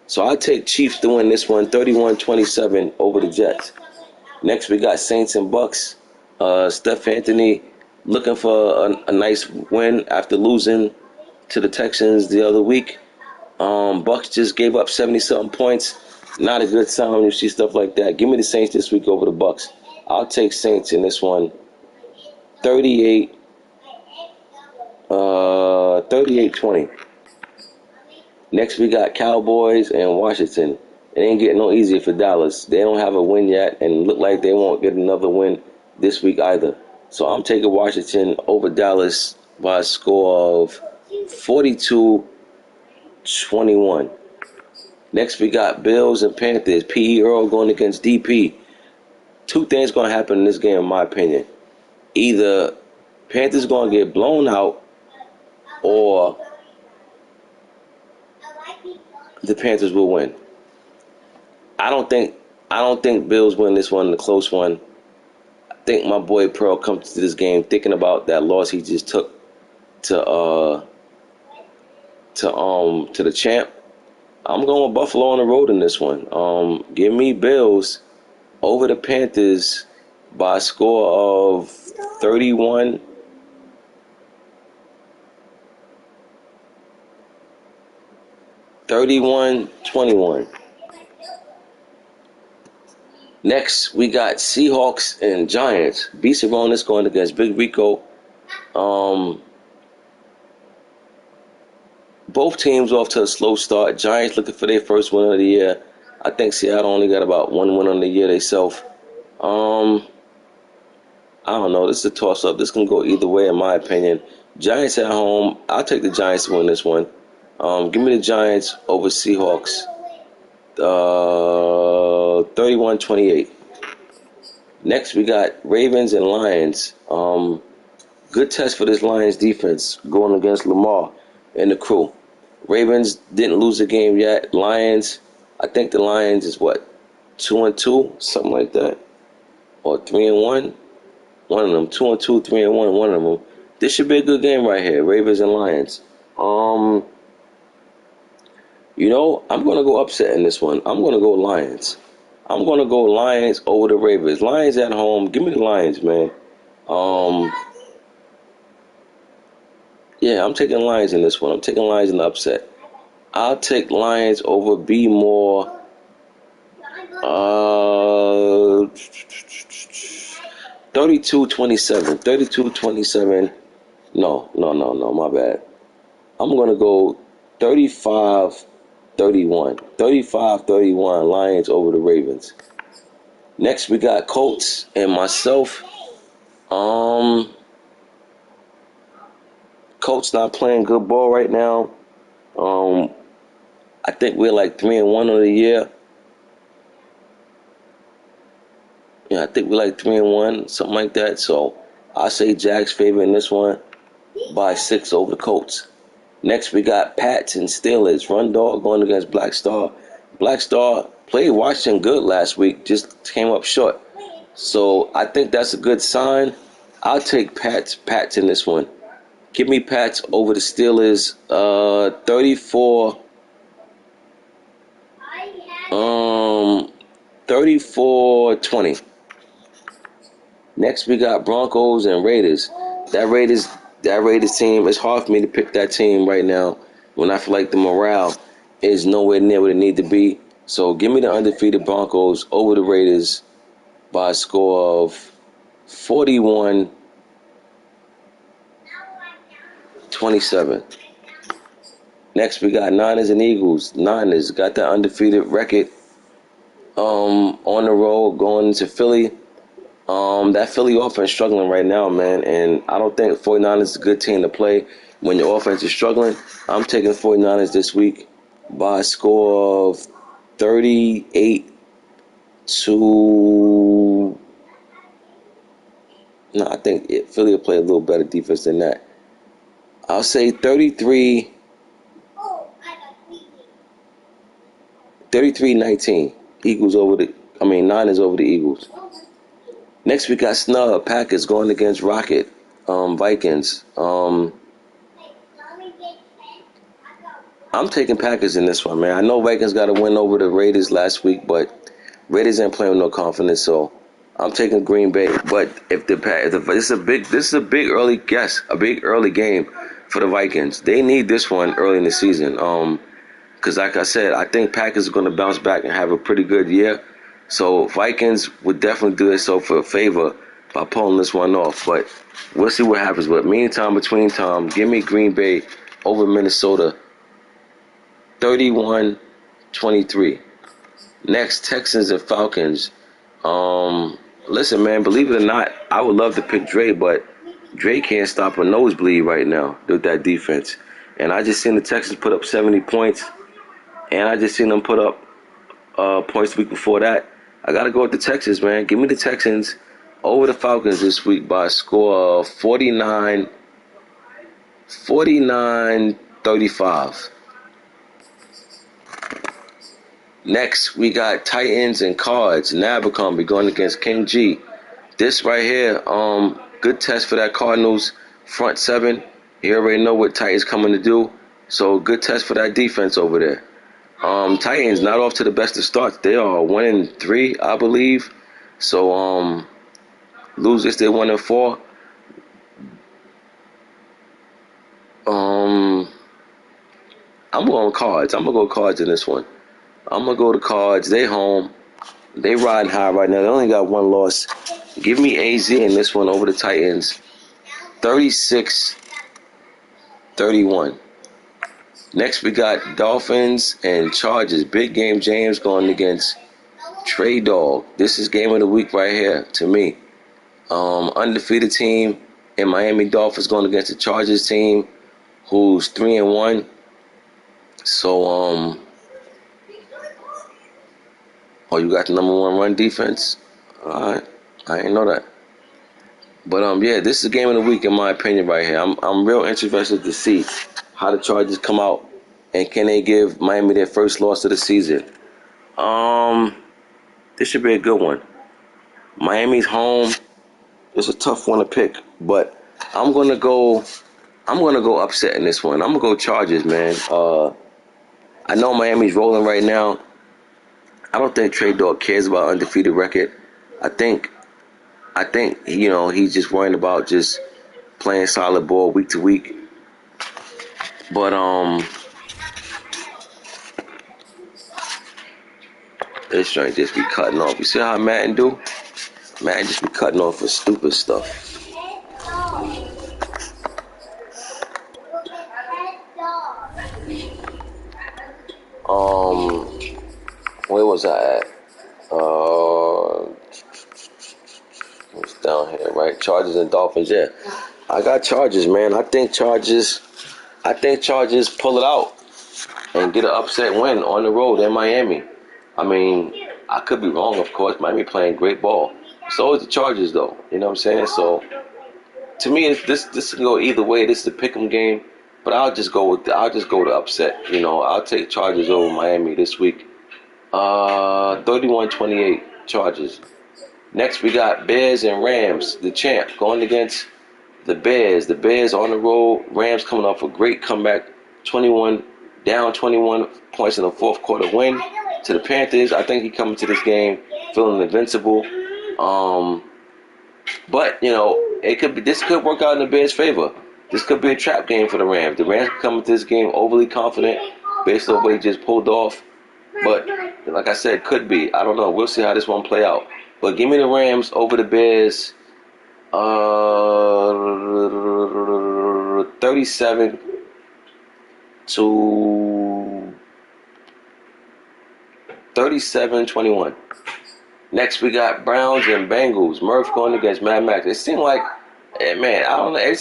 S2: So I take Chiefs to win this one, 31-27 over the Jets. Next, we got Saints and Bucks. Steph Anthony looking for a nice win after losing to the Texans the other week. Bucks just gave up 70-something points. Not a good sign when you see stuff like that. Give me the Saints this week over the Bucks. I'll take Saints in this one. 38-20. Next, we got Cowboys and Washington. It ain't getting no easier for Dallas. They don't have a win yet and look like they won't get another win this week either. So I'm taking Washington over Dallas by a score of 42-21. Next, we got Bills and Panthers. P.E. Earl going against D.P. Two things going to happen in this game, in my opinion. Either Panthers going to get blown out, or the Panthers will win. I don't think Bills win this one, the close one. I think my boy Pearl comes to this game thinking about that loss he just took to the champ. I'm going with Buffalo on the road in this one. Give me Bills over the Panthers by a score of 31-21. Next, we got Seahawks and Giants. B. Saronis going against Big Rico. Both teams off to a slow start. Giants looking for their first win of the year. I think Seattle only got about one win on the year themselves. I don't know. This is a toss-up. This can go either way, in my opinion. Giants at home. I'll take the Giants to win this one. Give me the Giants over Seahawks. 31-28. Next, we got Ravens and Lions. Good test for this Lions defense going against Lamar and the crew. Ravens didn't lose a game yet. Lions, I think the Lions is what, 2-2, something like that, or 3-1. One of them, 2-2, 3-1. One of them. This should be a good game right here. Ravens and Lions. I'm gonna go upset in this one. I'm gonna go Lions. I'm gonna go Lions over the Ravens. Lions at home. Give me the Lions, man. Yeah, I'm taking Lions in this one. I'm taking Lions in the upset. I'll take Lions over B more. 32-27. 32-27. No, my bad. I'm going to go 35-31. 35-31, Lions over the Ravens. Next, we got Colts and myself. Colts not playing good ball right now. I think we're like 3-1 on the year. Yeah, I think we're like 3-1, something like that. So I say Jags favor in this one by 6 over the Colts. Next, we got Pats and Steelers. Run Dog going against Black Star. Black Star played Washington good last week, just came up short. So I think that's a good sign. I'll take Pats in this one. Give me Pats over the Steelers. 34-20. Next, we got Broncos and Raiders. That Raiders team, it's hard for me to pick that team right now when I feel like the morale is nowhere near what it need to be. So give me the undefeated Broncos over the Raiders by a score of 41-27. Next, we got Niners and Eagles. Niners got that undefeated record on the road going into Philly. That Philly offense is struggling right now, man, and I don't think 49ers is a good team to play when your offense is struggling. I'm taking 49ers this week by a score of 38-27. No, I think Philly will play a little better defense than that. I'll say 33-19. Niners over the Eagles. Next we got snub Packers going against Rocket Vikings. I'm taking Packers in this one, man. I know Vikings got a win over the Raiders last week, but Raiders ain't playing with no confidence, so I'm taking Green Bay. But if this is a big early game for the Vikings. They need this one early in the season. Because like I said, I think Packers are going to bounce back and have a pretty good year. So Vikings would definitely do themselves a favor by pulling this one off. But we'll see what happens. But between time, give me Green Bay over Minnesota, 31-23. Next, Texans and Falcons. Listen, man, believe it or not, I would love to pick Dre, but Dre can't stop a nosebleed right now with that defense. And I just seen the Texans put up 70 points, and I just seen them put up points the week before that. I got to go with the Texans, man. Give me the Texans over the Falcons this week by a score of 49-35. Next, we got Titans and Cards. Abercrombie going against King G. This right here, good test for that Cardinals front seven. You already know what Titans coming to do. So good test for that defense over there. Titans not off to the best of starts. They are 1-3, I believe. So lose this, they're 1-4. I'm going Cards. I'm gonna go Cards in this one. I'm gonna go to Cards. They home. They riding high right now. They only got one loss. Give me AZ in this one over the Titans, 36-31. Next, we got Dolphins and Chargers. Big game James going against Trey Dog. This is game of the week right here to me. Undefeated team in Miami Dolphins going against the Chargers team who's 3-1. So, you got the number one run defense? All right. I didn't know that. But, yeah, this is a game of the week in my opinion right here. I'm real interested to see how the Chargers come out and can they give Miami their first loss of the season. This should be a good one. Miami's home. It's a tough one to pick, but I'm gonna go upset in this one. I'm gonna go Chargers, man. I know Miami's rolling right now. I don't think Trey Dog cares about undefeated record. I think he's just worrying about just playing solid ball week to week. But this joint just be cutting off. You see how Madden do? Madden just be cutting off for stupid stuff. Where was I at? It's down here, right? Chargers and Dolphins, yeah. I got Chargers, man. I think Chargers pull it out and get an upset win on the road in Miami. I mean, I could be wrong, of course. Miami playing great ball. So is the Chargers, though. You know what I'm saying? So, to me, this can go either way. This is a pick'em game, but I'll just go to upset. I'll take Chargers over Miami this week. 31-28 Chargers. Next, we got Bears and Rams, the champ, going against the Bears. The Bears on the road. Rams coming off a great comeback, 21 points in the fourth quarter win to the Panthers. I think he coming to this game feeling invincible. But this could work out in the Bears' favor. This could be a trap game for the Rams. The Rams could come into this game overly confident based on what he just pulled off. But like I said, could be. I don't know. We'll see how this one play out. But give me the Rams over the Bears. 37-21. Next, we got Browns and Bengals. Murph going against Mad Max. It seemed like, man, I don't know. Every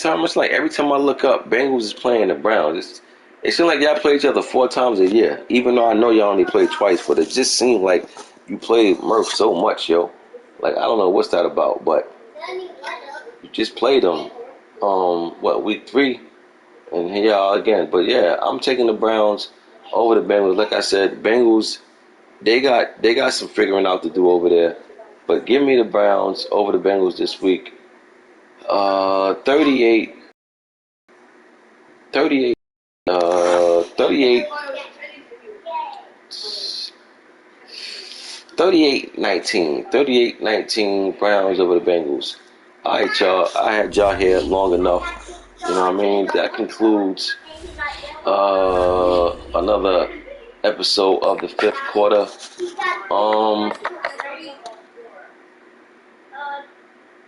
S2: time I look up, Bengals is playing the Browns. It seems like y'all play each other 4 times a year. Even though I know y'all only play twice, but it just seemed like you play Murph so much, yo. Like, I don't know what's that about, but You just played them. Week 3, and here y'all again. But yeah, I'm taking the Browns over the Bengals. Like I said, Bengals they got some figuring out to do over there. But give me the Browns over the Bengals this week. 38, 38, 38, 38-19. 38-19 Browns over the Bengals. All right, y'all. I had y'all here long enough. You know what I mean? That concludes another episode of the 5th quarter.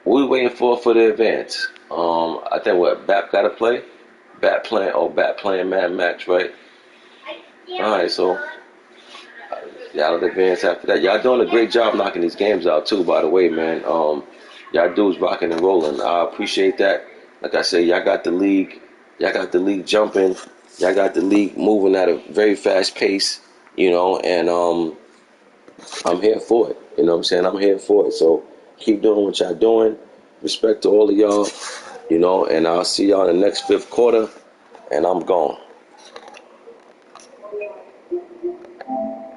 S2: We waiting for the advance. I think what Bap got to play. Bat playing Mad Max, right? All right, so y'all advance after that. Y'all doing a great job knocking these games out too. By the way, man. Y'all dudes rocking and rolling. I appreciate that. Like I said, y'all got the league. Y'all got the league jumping. Y'all got the league moving at a very fast pace. You know, and I'm here for it. You know what I'm saying? I'm here for it. So keep doing what y'all doing. Respect to all of y'all. You know, and I'll see y'all in the next 5th quarter. And I'm gone.